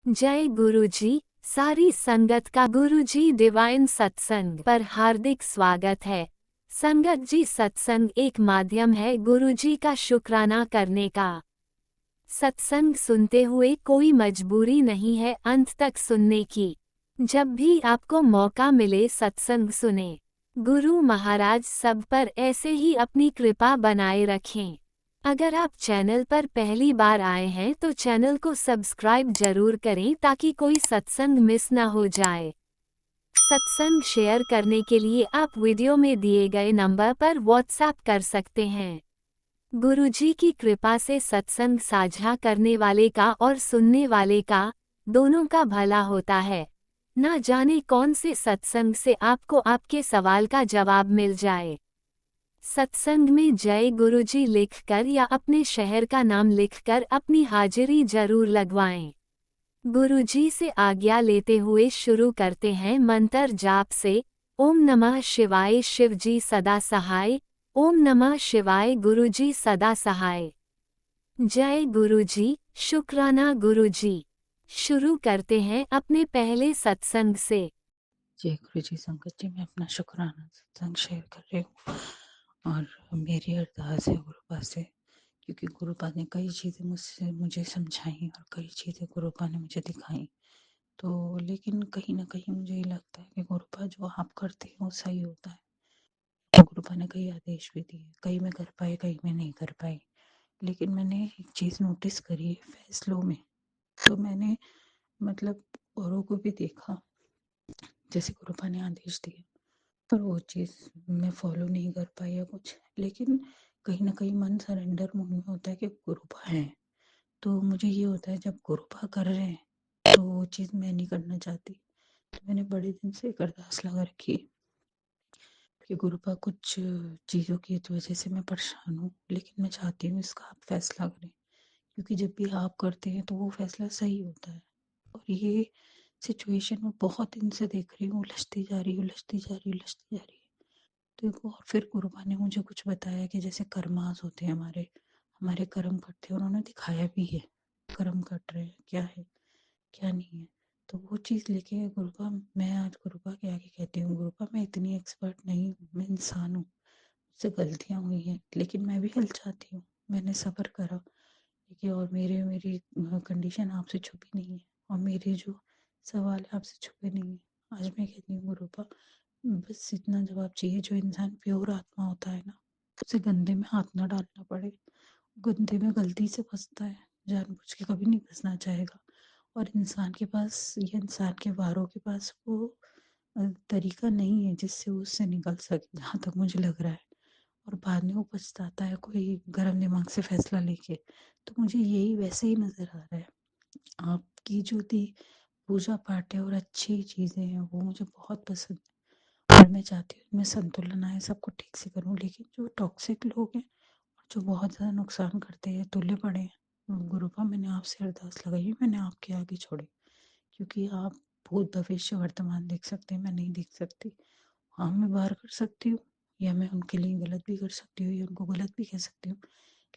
जय गुरुजी। सारी संगत का गुरुजी डिवाइन सत्संग पर हार्दिक स्वागत है। संगत जी, सत्संग एक माध्यम है गुरुजी का शुक्राना करने का। सत्संग सुनते हुए कोई मजबूरी नहीं है अंत तक सुनने की। जब भी आपको मौका मिले सत्संग सुने। गुरु महाराज सब पर ऐसे ही अपनी कृपा बनाए रखें। अगर आप चैनल पर पहली बार आए हैं तो चैनल को सब्सक्राइब जरूर करें ताकि कोई सत्संग मिस न हो जाए। सत्संग शेयर करने के लिए आप वीडियो में दिए गए नंबर पर व्हाट्सएप कर सकते हैं। गुरुजी की कृपा से सत्संग साझा करने वाले का और सुनने वाले का, दोनों का भला होता है। ना जाने कौन से सत्संग से आपको आपके सवाल का जवाब मिल जाए। सत्संग में जय गुरुजी लिखकर या अपने शहर का नाम लिखकर अपनी हाजिरी जरूर लगवाएं। गुरुजी से आज्ञा लेते हुए शुरू करते हैं मंत्र जाप से। ओम नमः शिवाय शिवजी सदा सहाय। ओम नमः शिवाय गुरुजी सदा सहाय। जय गुरुजी, शुक्राना गुरुजी। शुरू करते हैं अपने पहले सत्संग से। जय गुरु जी। संगत जी, मैं अपना शुक्राना सत्संग शेयर कर रही हूँ और मेरी अरदास है गुरुपा से, क्योंकि गुरुपा ने कई चीज़ें मुझे समझाई और कई चीज़ें गुरुपा ने मुझे दिखाई। तो लेकिन कहीं ना कहीं मुझे ये लगता है कि गुरुपा जो आप करते हैं वो सही होता है। तो गुरुपा ने कई आदेश भी दिए, कई मैं कर पाई, कई मैं नहीं कर पाई। लेकिन मैंने एक चीज़ नोटिस करी है फैसलों में। तो मैंने मतलब औरों को भी देखा, जैसे गुरुपा ने आदेश दिए पर वो चीज़ मैं फॉलो नहीं कर पाई या कुछ। लेकिन कहीं न कहीं मन सरेंडर मोड में होता है कि गुरुपा हैं। तो मुझे ये होता है जब गुरुपा कर रहे हैं, तो वो चीज़ मैं नहीं करना चाहती। तो मैंने बड़े दिन से एक अरदास लगा रखी है कि गुरुपा कुछ चीज़ों की वजह से मैं परेशान हूँ, लेकिन मैं चाहती हूँ इसका आप फैसला करें। क्योंकि जब भी आप करते हैं तो वो फैसला सही होता है। और ये सिचुएशन मैं बहुत दिन से देख रही हूँ, उलझती जा रही है, उलझती जा रही है, उलझती जा रही है। देखो, और फिर गुरुबा ने मुझे कुछ बताया कि जैसे कर्मास होते हैं हमारे, हमारे कर्म कटते हैं। उन्होंने दिखाया भी है कर्म कट रहे हैं, क्या है क्या नहीं है। तो वो चीज़ लेके गुरुबा, मैं आज गुरुबा के आगे कहती हूँ, गुरुबा मैं इतनी एक्सपर्ट नहीं हूँ, मैं इंसान हूँ, मुझसे गलतियाँ हुई हैं, लेकिन मैं भी हल चाहती हूँ। मैंने सब्र करा, देखिए, और मेरी कंडीशन आपसे छुपी नहीं है और मेरे जो सवाल है आपसे छुपे नहीं है। आज मैं कहती हूँ गुरुबा, बस इतना जवाब चाहिए, जो इंसान प्योर आत्मा होता है ना, उसे गंदे में हाथ ना डालना पड़े। गंदे में गलती से फंसता है, जानबूझ के कभी नहीं फंसना चाहेगा। और इंसान के पास या इंसान के वारों के पास वो तरीका नहीं है जिससे वो उससे निकल सके, जहाँ तक मुझे लग रहा है। और बाद में वो पछताता है कोई गर्म दिमाग से फैसला लेके। तो मुझे यही वैसे ही नज़र आ रहा है। आपकी जो थी पूजा पाठ है और अच्छी चीज़ें हैं, वो मुझे बहुत पसंद है और मैं चाहती हूँ इनमें संतुलन आए, सब कुछ ठीक से करूँ। लेकिन जो टॉक्सिक लोग हैं और जो बहुत ज़्यादा नुकसान करते हैं, तुले पड़े हैं, गुरुपा मैंने आपसे अरदास लगाई है, मैंने आपके आगे छोड़े, क्योंकि आप भूत भविष्य वर्तमान देख सकते हैं, मैं नहीं देख सकती। हाँ, मैं बाहर कर सकती हूँ, या मैं उनके लिए गलत भी कर सकती हूँ, या उनको गलत भी कह सकती हूँ।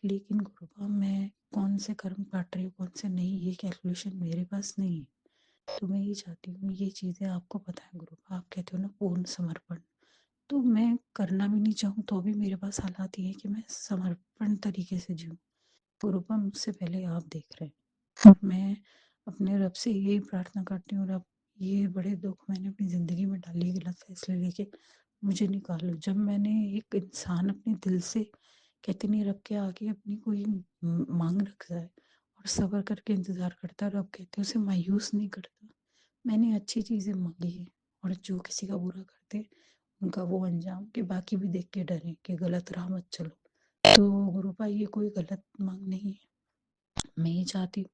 लेकिन गुरुपा, मैं कौन से कर्म काट रही हूँ, कौन से नहीं, ये कैलकुलेशन मेरे पास नहीं है। तो मैं ये चाहती हूँ, ये चीज़ें आपको पता है गुरुपा, आप कहते हो ना पूर्ण समर्पण, तो मैं करना भी नहीं चाहूँ तो भी मेरे पास हालात ये है कि मैं समर्पण तरीके से जीऊँ। गुरुपा, मुझसे पहले आप देख रहे हैं और मैं अपने रब से यही प्रार्थना करती हूँ, रब, ये बड़े दुख मैंने अपनी ज़िंदगी में डाली, गलत फैसले लेके, मुझे निकालो। जब मैंने एक इंसान अपने दिल से, कहते नहीं, रब के आगे अपनी कोई मांग रखता है और सब्र करके इंतज़ार करता है, रब कहते हैं उसे मायूस नहीं करता। मैंने अच्छी चीज़ें मांगी है, और जो किसी का बुरा करते हैं उनका वो अंजाम, कि बाकी भी देख के डरें कि गलत राह मत चलो। तो गुरुपा, ये कोई गलत मांग नहीं है। मैं ये चाहती हूँ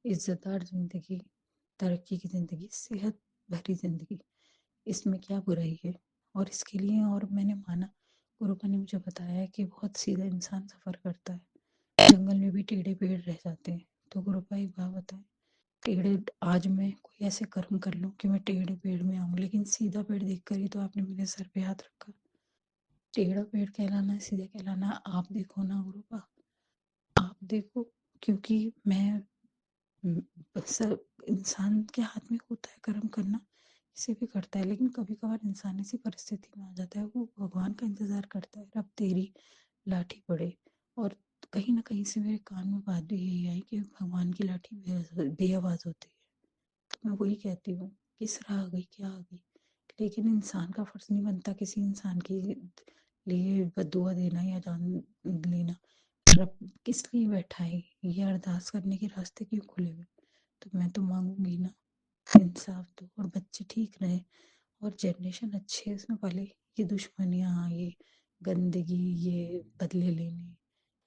इज्जतदार ज़िंदगी, तरक्की की ज़िंदगी, सेहत भरी ज़िंदगी, इसमें क्या बुराई है। और इसके लिए, और मैंने माना, गुरुपा ने मुझे बताया है कि बहुत सीधा इंसान सफ़र करता है, जंगल में भी टेढ़े पेड़ रह जाते हैं। तो गुरुपा, एक बात बताएं, टेढ़े, आज मैं कोई ऐसे कर्म कर लूँ कि मैं टेढ़े पेड़ में आऊँ, लेकिन सीधा पेड़ देख कर ही तो आपने मेरे सर पे हाथ रखा। टेढ़ा पेड़ कहलाना है, सीधा कहलाना, आप देखो ना गुरुपा, आप देखो। क्योंकि सब इंसान के हाथ में होता है कर्म करना, किसी भी करता है, लेकिन कभी-कभार इंसान ऐसी परिस्थिति में आ जाता है, वो भगवान का इंतज़ार करता है, रब तेरी लाठी पड़े। और कहीं न कहीं से मेरे कान में बात भी यही आई कि भगवान की लाठी बेआवाज़ होती है। तो मैं वही कहती हूँ, किस राह आ गई, क्या आ गई? लेकिन इंसान का फ़र्ज़ नहीं बनता किसी इंसान के लिए बद्दुआ देना या जान लेना। रब किस लिए बैठा है? ये अरदास करने के रास्ते क्यों खुले हुए? तो मैं तो माँगूँगी ना, इंसाफ़ दो और बच्चे ठीक रहें और जनरेशन अच्छे इसमें पले। ये दुश्मनियाँ, ये गंदगी, ये बदले लेने,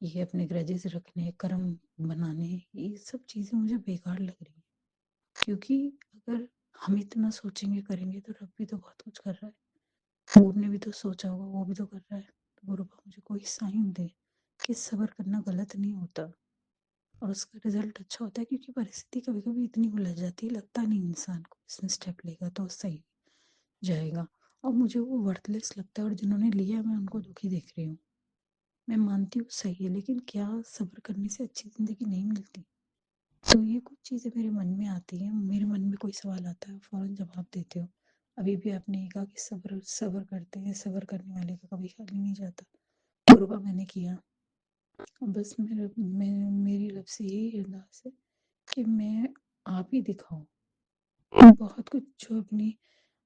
ये अपने ग्रजेस रखने, कर्म बनाने, ये सब चीज़ें मुझे बेकार लग रही हैं। क्योंकि अगर हम इतना सोचेंगे, करेंगे तो रब भी तो बहुत कुछ कर रहा है। ऊँट ने भी तो सोचा होगा, वो भी तो कर रहा है। तो गुरु बाबा मुझे कोई साइन दे कि सब्र करना गलत नहीं होता और उसका रिज़ल्ट अच्छा होता है, क्योंकि परिस्थिति कभी-कभी इतनी उलझ जाती है, लगता नहीं इंसान को इसमें स्टेप लेगा तो सही जाएगा। और मुझे वो वर्थलेस लगता है और जिन्होंने लिया मैं उनको दुखी देख रही हूँ। मैं मानती हूँ सही है, लेकिन क्या सब्र करने से अच्छी ज़िंदगी नहीं मिलती? तो ये कुछ चीज़ें मेरे मन में आती हैं, मेरे मन में कोई सवाल आता है, फ़ौरन जवाब देते हो। अभी भी आपने ये कहा कि सब्र सब्र करते हैं, सब्र करने वाले का कभी खाली नहीं जाता। तजुर्बा मैंने किया। बस मेरी रब से यही अरदास है कि मैं आप ही दिखाओ। बहुत कुछ जो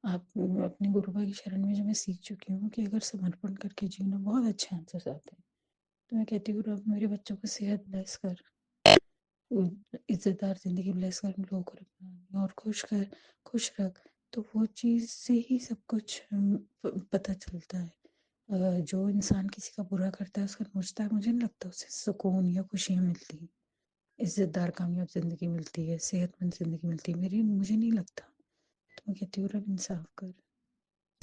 आप अपने गुरुबा की शरण में जो मैं सीख चुकी हूँ कि अगर समर्पण करके जीना, बहुत अच्छे आंसर्स आते हैं। तो मैं कहती हूँ रब मेरे बच्चों को सेहत ब्लेस कर, इज़्ज़तदार ज़िंदगी ब्लेस कर, लोगों को रखना और खुश रख। तो वो चीज़ से ही सब कुछ पता चलता है। जो इंसान किसी का बुरा करता है, उसका नोचता है, मुझे नहीं लगता उससे सुकून या खुशियाँ मिलती हैं। इज़्ज़तदार कामयाब ज़िंदगी मिलती है, सेहतमंद ज़िंदगी मिलती है, मुझे नहीं लगता। तो मैं कहती हूँ रब इंसाफ़ कर।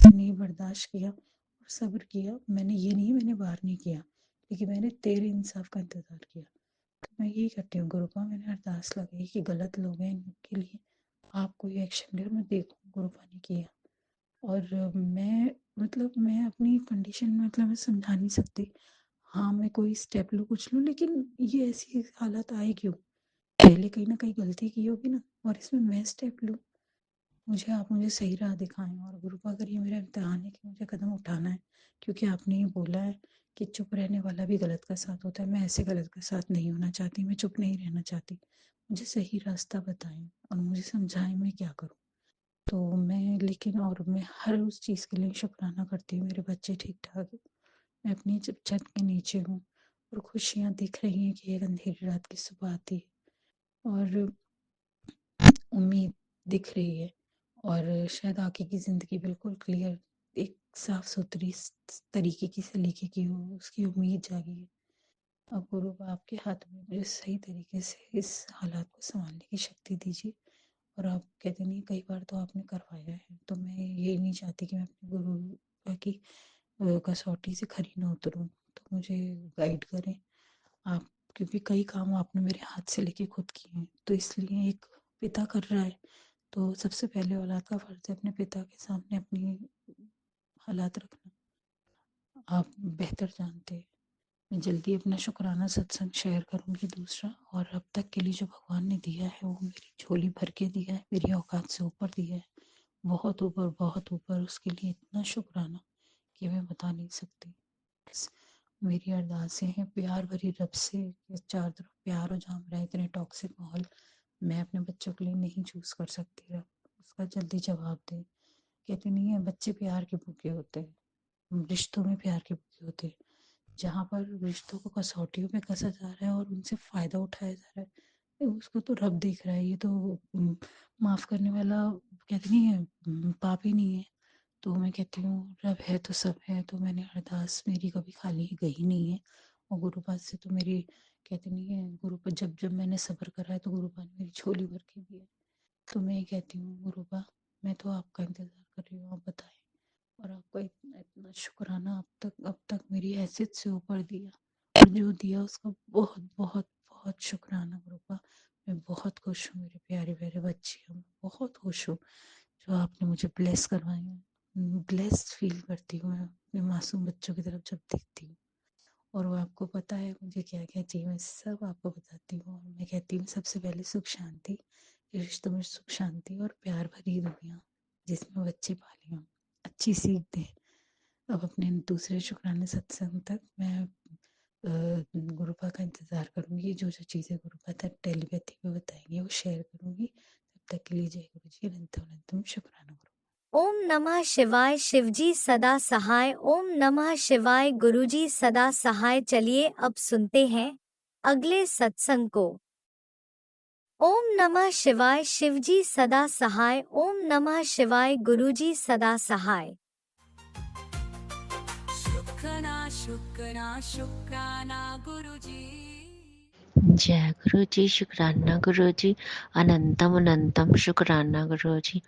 मैंने बर्दाश्त किया और सब्र किया। मैंने ये नहीं, मैंने वार नहीं किया, लेकिन मैंने तेरे इंसाफ का इंतज़ार किया। तो मैं यही करती हूँ गुरुपा, मैंने अरदास लगाई कि गलत लोग हैं, इनके लिए आप कोई एक्शन ले और मैं देखूँ। गुरुपा ने किया और मैं अपनी कंडीशन में मैं समझा नहीं सकती। हाँ, मैं कोई स्टेप लूँ, कुछ लूँ, लेकिन ये ऐसी हालत आए क्यों? पहले कहीं न कहीं गलती की होगी ना, और इसमें मैं स्टेप लूँ। आप मुझे सही राह दिखाएँ और गुरुपा अगर ये मेरा इम्तिहान है कि मुझे कदम उठाना है, क्योंकि आपने ये बोला है कि चुप रहने वाला भी गलत का साथ होता है। मैं ऐसे गलत का साथ नहीं होना चाहती, मैं चुप नहीं रहना चाहती। मुझे सही रास्ता बताएँ और मुझे समझाएँ मैं क्या करूँ? तो मैं हर उस चीज़ के लिए शुक्राना करती हूँ, मेरे बच्चे ठीक-ठाक हैं। मैं अपनी छत के नीचे हूँ और खुशियाँ दिख रही हैं कि एक अंधेरी रात की सुबह आती है और उम्मीद दिख रही है और शायद आगे की ज़िंदगी बिल्कुल क्लियर, एक साफ-सुथरी तरीके की सलीके की हो, उसकी उम्मीद जागी है। अब गुरु आपके हाथ में, मुझे सही तरीके से इस हालात को सँभालने की शक्ति दीजिए। और आप कहते नहीं, कई बार तो आपने करवाया है, तो मैं ये नहीं चाहती कि मैं अपने गुरु की कसौटी से खरी ना उतरूँ। तो मुझे गाइड करें आप, क्योंकि कई काम आपने मेरे हाथ से लेके खुद किए हैं, तो इसलिए एक पिता कर रहा है, तो सबसे पहले औलाद का फ़र्ज़ है अपने पिता के सामने अपनी हालात रखना। आप बेहतर जानते हैं। मैं जल्दी अपना शुक्राना सत्संग शेयर करूँगी दूसरा, और अब तक के लिए जो भगवान ने दिया है वो मेरी झोली भर के दिया है, मेरी औकात से ऊपर दिया है। बहुत ऊपर, उसके लिए इतना शुक्राना कि मैं बता नहीं सकती। बस मेरी अरदासें हैं प्यार भरी रब से कि चारों तरफ प्यार हो, जहाँ मेरा इतने टॉक्सिक माहौल मैं अपने बच्चों के लिए नहीं चूज़ कर सकती रब, उसका जल्दी जवाब दे। कहते नहीं है बच्चे प्यार के भूखे होते हैं, रिश्तों में प्यार के भूखे होते हैं। जहाँ पर रिश्तों को कसौटियों पे कसा जा रहा है और उनसे फ़ायदा उठाया जा रहा है, उसको तो रब देख रहा है। ये तो माफ़ करने वाला, कहते नहीं है, पाप ही नहीं है। तो मैं कहती हूँ रब है तो सब है। तो मैंने अरदास मेरी कभी खाली गई नहीं है और गुरुपाद से तो मेरी, कहते नहीं है, गुरुपा जब जब मैंने सब्र करा है तो गुरुपा ने मेरी झोली भर के दी है। तो मैं ये कहती हूँ गुरुपा, मैं तो आपका इंतज़ार कर रही हूँ, आप बताएं। और आपका इतना इतना शुक्राना, अब तक मेरी हैसियत से ऊपर दिया, और जो दिया उसका बहुत बहुत बहुत शुक्राना गुरुपा। मैं बहुत खुश हूँ, मेरे प्यारे प्यारे बच्चे हूँ, बहुत खुश हूँ जो आपने मुझे ब्लेस करवाई हूँ। ब्लेस्ड फील करती हूँ मैं अपने मासूम बच्चों की तरफ जब देखती हूँ। और वो आपको पता है मुझे क्या-क्या चाहिए, मैं सब आपको बताती हूँ और मैं कहती हूँ सबसे पहले सुख शांति, रिश्तों में सुख शांति और प्यार भरी दुनिया जिसमें बच्चे पाले हों, अच्छी सीख दें। अब अपने दूसरे शुक्राने सत्संग तक मैं गुरुपा का इंतज़ार करूँगी। जो-जो चीज़ें गुरुपा तक टेलीपैथी में बताएँगे वो शेयर करूँगी। तब तक के लिए जय गुरु जी, अनंतम अनंतम शुक्राना गुरु। ओम नमः शिवाय। शिवजी सदा सहाय। ओम नमः शिवाय। गुरुजी सदा सहाय। चलिए अब सुनते हैं अगले सत्संग को। ओम नमः शिवाय। शिवजी सदा सहाय। ओम नमः शिवाय। गुरुजी सदा सहाय। शुक्राना शुक्राना शुक्राना गुरुजी। जय गुरु जी। शुक्राना गुरु जी, अनंतम अनंतम शुक्राना गुरु जी।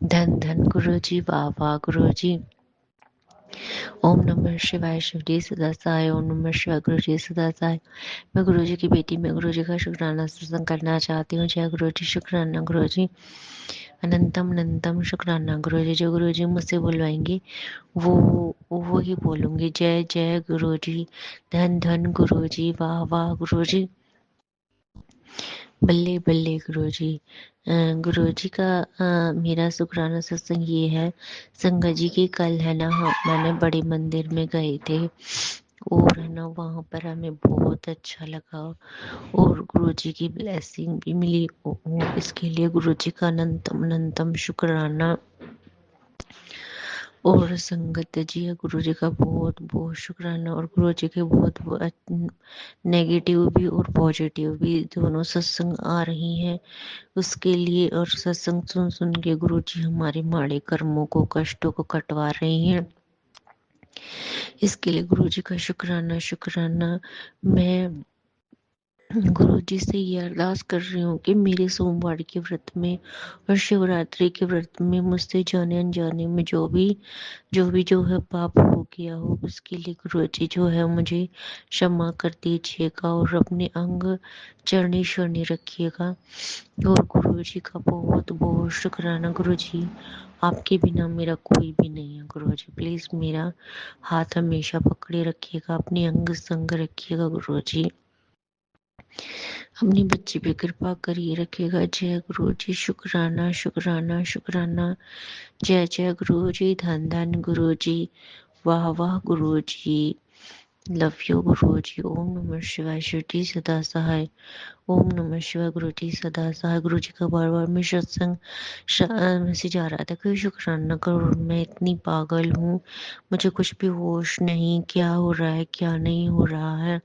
धन धन गुरु जी, वाह वाह गुरु जी। ओम नमः शिवाय। शिव जी सदा सहाय। ओम नमः शिवाय। गुरु जी सदा सहाय। मैं गुरु जी की बेटी, मैं गुरु जी का शुक्राना सत्संग करना चाहती हूँ। जय गुरु जी। शुक्राना गुरु जी, अनंतम अनंतम शुक्राना गुरु जी। जो गुरु जी मुझसे बुलवाएंगे वो ही बोलूंगी। जय जय गुरु जी, धन धन गुरु जी, वाह वाह गुरु जी, बल्ले बल्ले गुरुजी। गुरुजी का मेरा शुक्राना सत्संग ये है, संगत जी की कल है ना, हाँ मैंने बड़े मंदिर में गए थे और है ना वहाँ पर हमें बहुत अच्छा लगा और गुरुजी की ब्लेसिंग भी मिली। इसके लिए गुरुजी का अनंतम अनंतम शुक्राना। और संगत जी गुरु जी का बहुत बहुत शुक्राना। और गुरु जी के बहुत नेगेटिव भी और पॉजिटिव भी दोनों सत्संग आ रही हैं उसके लिए। और सत्संग सुन सुन के गुरु जी हमारे माड़े कर्मों को, कष्टों को कटवा रही हैं। इसके लिए गुरु जी का शुक्राना शुक्राना। मैं गुरु जी से ये अरदास कर रही हूँ कि मेरे सोमवार के व्रत में और शिवरात्रि के व्रत में मुझसे जाने अनजाने में जो है पाप हो गया हो, उसके लिए गुरु जी जो है मुझे क्षमा कर दीजिएगा और अपने अंग चरणी शरणी रखिएगा। और गुरु जी का बहुत बहुत शुक्राना। गुरु जी आपके बिना मेरा कोई भी नहीं है। गुरु जी प्लीज मेरा हाथ हमेशा पकड़े रखिएगा, अपने अंग संग रखिएगा। गुरु जी अपनी बच्ची पे कृपा करिए रखिएगा। जय गुरु जी। शुक्राना शुक्राना शुक्राना। जय जय गुरु जी, धन धन गुरु जी, वाह वाह गुरु जी, लव यू गुरु जी। ओम नमः शिवाय। शिव जी सदा सहाय। ओम नमः शिवाय। गुरु जी सदा सहाय। गुरु जी का बार बार में सत्संग मैसेज आ रहा था कि शुक्राना करो। मैं इतनी पागल हूँ, मुझे कुछ भी होश नहीं, क्या हो रहा है क्या नहीं हो रहा है।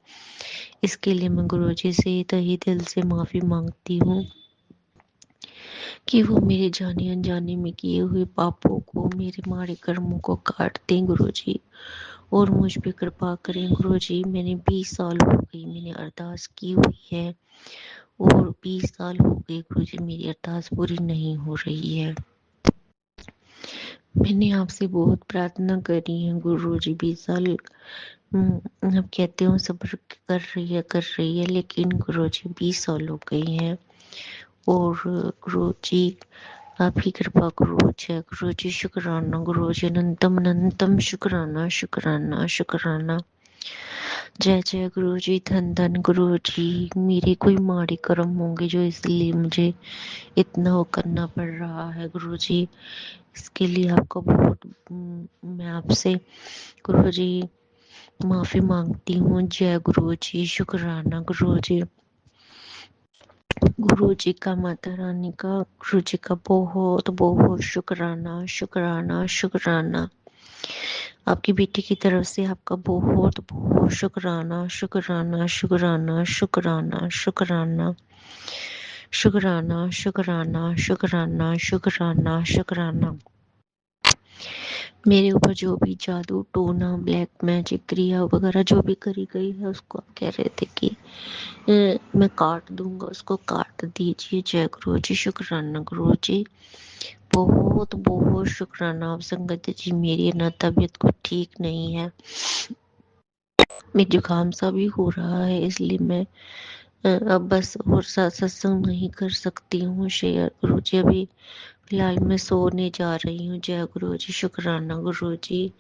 इसके लिए मैं गुरु जी से तहे दिल से माफी मांगती हूँ कि वो मेरे जाने अनजाने में किए हुए पापों को, मेरे मारे कर्मों को काट दें गुरु जी और मुझ पे कृपा करें गुरु जी। मैंने 20 साल हो गई मैंने अरदास की हुई है और 20 साल हो गए गुरु जी मेरी अरदास पूरी नहीं हो रही है। मैंने आपसे बहुत प्रार्थना करी है गुरु जी। 20 साल अब कहते हो सब्र कर रही है, लेकिन गुरु जी 20 साल हो गई हैं और गुरु जी आप ही कृपा करो। जय गुरु जी। शुक्राना गुरु जी, अनंतम अनंतम शुक्राना शुक्राना शुक्राना। जय जय गुरु जी, धन धन गुरु जी। मेरे कोई माड़े कर्म होंगे जो इसलिए मुझे इतना वो करना पड़ रहा है गुरु जी। इसके लिए आपका बहुत मैं आपसे गुरु जी माफी मांगती हूँ। जय गुरु जी। शुक्राना गुरु जी। गुरु जी का, माता रानी का, गुरु जी का बहुत बहुत शुक्राना शुक्राना शुक्राना। आपकी बेटी की तरफ से आपका बहुत बहुत शुक्राना शुक्राना शुक्राना शुक्राना शुक्राना शुक्राना शुक्राना शुक्राना शुक्राना शुक्राना। मेरे ऊपर जो भी जादू टोना ब्लैक मैजिक क्रिया वगैरह जो भी करी गई है उसको आप कह रहे थे कि मैं काट दूंगा, उसको काट दीजिए। जय गुरु जी। शुक्राना गुरु जी, बहुत बहुत शुक्राना। आप संगत जी मेरी ना तबीयत को ठीक नहीं है, मेरी जुकाम सा भी हो रहा है, इसलिए मैं अब बस और सत्संग नहीं कर सकती हूँ शेयर गुरु जी। अभी फिलहाल मैं सोने जा रही हूँ। जय गुरु जी। शुक्राना गुरु जी।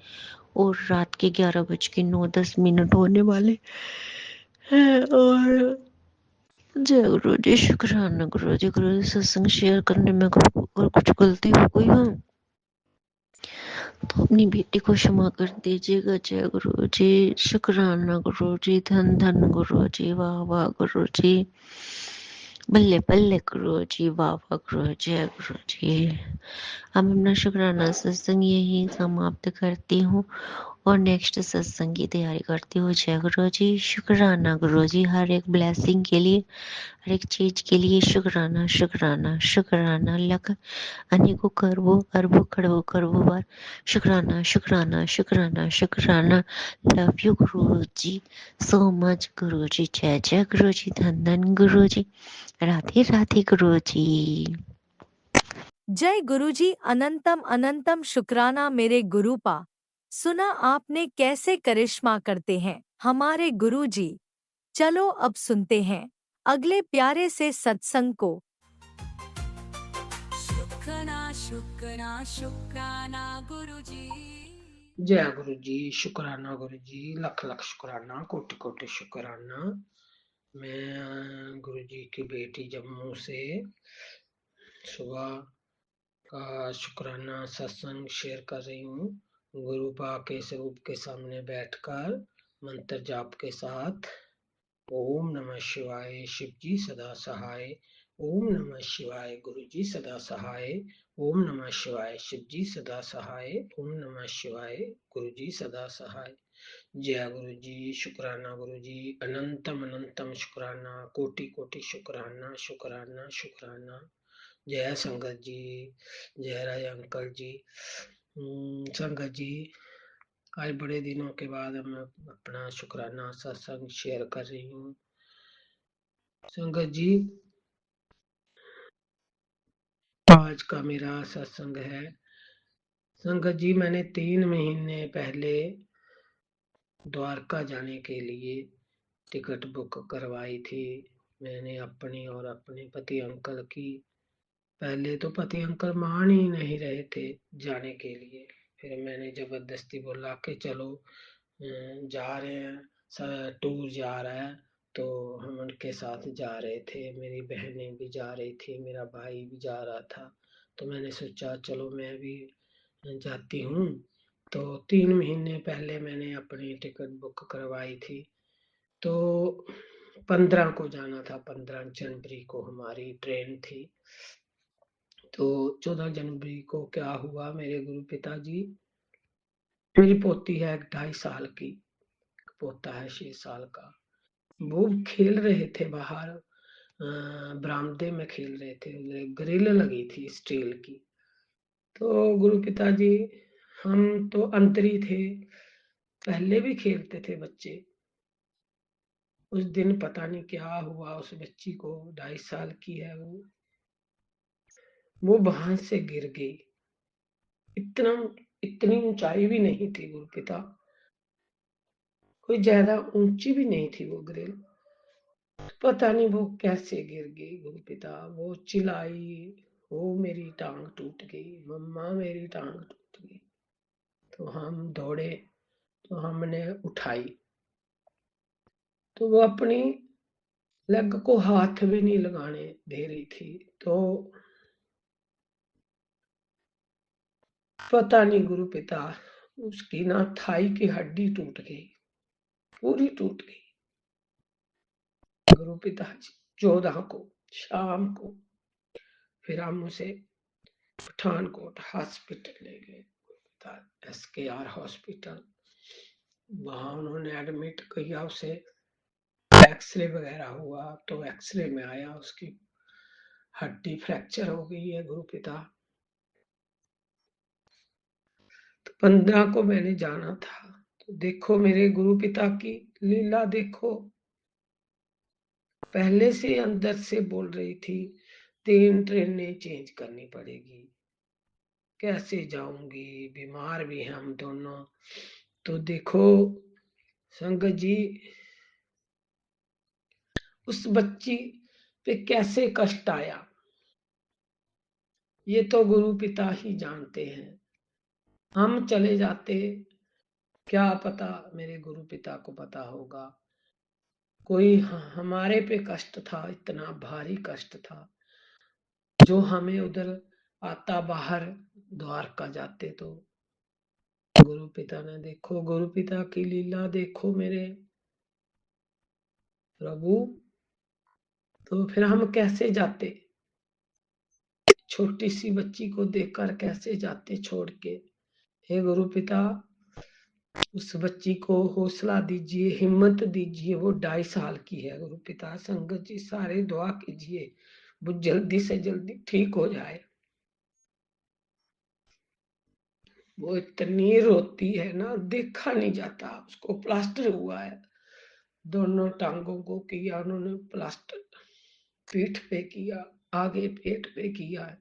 और रात के 11:09 होने वाले हैं। और जय गुरु जी, शुक्राना गुरु जी। गुरु जी सत्संग शेयर करने में अगर कुछ गलती हो गई हो तो अपनी बेटी को क्षमा कर दीजिएगा। जय गुरु जी, शुक्राना गुरु जी, धन धन गुरु जी, वाह वाह गुरु जी, बल्ले बल्ले गुरु जी, वाह वाह गुरु, जय गुरु जी। अब अपना शुक्राना सत्संग यही समाप्त करती हूँ और नेक्स्ट सत्संग की तैयारी करती हूँ। जय गुरु जी, शुक्राना गुरु जी, हर एक ब्लेसिंग के लिए, हर एक चीज के लिए शुक्राना शुक्राना शुक्राना। लख अनेकों करवो अरबों खड़बो करवो बार शुक्राना शुक्राना शुक्राना शुक्राना। Love you Guru ji so much गुरु जी। जय जय गुरु जी, धन धन गुरु जी, राधे राधे गुरु जी। जय गुरुजी, अनंतम अनंतम शुक्राना मेरे गुरुपा। सुना आपने कैसे करिश्मा करते हैं हमारे गुरुजी। चलो अब सुनते हैं अगले प्यारे से सत्संग को। शुक्राना शुक्राना शुक्राना गुरुजी। जय गुरु जी, शुक्राना गुरु जी, लख लख शुक्राना, कोटि कोटि शुक्राना। मैं गुरु जी की बेटी जम्मू से सुबह का शुक्राना सत्संग शेयर कर रही हूँ। गुरु पा के स्वरूप के सामने बैठकर मंत्र जाप के साथ ओम नमः शिवाय, शिव जी सदा सहाय। ओम नमः शिवाय, गुरु जी सदा सहाय। ओम नमः शिवाय, शिव जी सदा सहाय। ओम नमः शिवाय, गुरु जी सदा सहाय। जय गुरु जी, शुक्राना गुरु जी, अनंतम अनंतम शुक्राना, कोटि कोटि शुक्राना शुक्राना शुक्राना। जय संगत जी, जय राय अंकल जी। संगत जी, आज बड़े दिनों के बाद मैं अपना शुक्राना सत्संग शेयर कर रही हूँ। संगत जी, आज का मेरा सत्संग है। संगत जी, मैंने 3 महीने पहले द्वारका जाने के लिए टिकट बुक करवाई थी। मैंने अपनी और अपने पति अंकल की। पहले तो पति अंकल मान ही नहीं रहे थे जाने के लिए। फिर मैंने जबरदस्ती बोला कि चलो जा रहे हैं, टूर जा रहा है, तो हम उनके साथ जा रहे थे। मेरी बहनें भी जा रही थी, मेरा भाई भी जा रहा था, तो मैंने सोचा चलो मैं भी जाती हूँ। तो 3 महीने पहले मैंने अपनी टिकट बुक करवाई थी। तो 15 को जाना था, 15 जनवरी को हमारी ट्रेन थी। तो 14 जनवरी को क्या हुआ, मेरे गुरु पिताजी, मेरी पोती है 2.5 साल की, पोता है 6 साल का, वो खेल रहे थे बाहर, बरामदे में खेल रहे थे। ग्रिल लगी थी स्टील की। तो गुरु पिताजी, हम तो अंतरी थे, पहले भी खेलते थे बच्चे। उस दिन पता नहीं क्या हुआ उस बच्ची को, 2.5 साल की है वो वहां से गिर गई। इतनी ऊंचाई भी नहीं थी गुरु पिता, कोई ज्यादा ऊंची भी नहीं थी वो ग्रिल। पता नहीं वो कैसे गिर गई गुरु पिता। वो चिल्लाई, वो मेरी टांग टूट गई, मम्मा मेरी टांग टूट गई। तो हम दौड़े, तो हमने उठाई, तो वो अपनी लेग को हाथ भी नहीं लगाने दे रही थी। तो पता नहीं गुरु पिता, उसकी ना थाई की हड्डी टूट गई, पूरी टूट गई। गुरु पिता 14 को शाम को फिर हम उसे पठानकोट हॉस्पिटल ले गए, SKR हॉस्पिटल। वहां उन्होंने एडमिट किया उसे, एक्सरे वगैरह हुआ, तो एक्सरे में आया उसकी हड्डी फ्रैक्चर हो गई है गुरु पिता। तो 15 को मैंने जाना था। तो देखो मेरे गुरु पिता की लीला देखो, पहले से अंदर से बोल रही थी 3 ट्रेनें चेंज करनी पड़ेगी, कैसे जाऊंगी, बीमार भी हैं हम दोनों। तो देखो संगत जी, उस बच्ची पे कैसे कष्ट आया, ये तो गुरु पिता ही जानते हैं। हम चले जाते क्या पता मेरे गुरु पिता को पता होगा, कोई हमारे पे कष्ट था, इतना भारी कष्ट था, जो हमें उधर आता बाहर द्वारका जाते तो गुरु पिता ने देखो, गुरु पिता की लीला देखो मेरे प्रभु, तो फिर हम कैसे जाते, छोटी सी बच्ची को देखकर कैसे जाते छोड़ के। हे गुरु पिता, उस बच्ची को हौसला दीजिए, हिम्मत दीजिए, वो 2.5 साल की है गुरु पिता। संगत जी सारे दुआ कीजिए वो जल्दी से जल्दी ठीक हो जाए। वो इतनी रोती है ना, देखा नहीं जाता। उसको प्लास्टर हुआ है, दोनों टांगों को किया उन्होंने प्लास्टर, पीठ पे किया, आगे पेट पे किया है।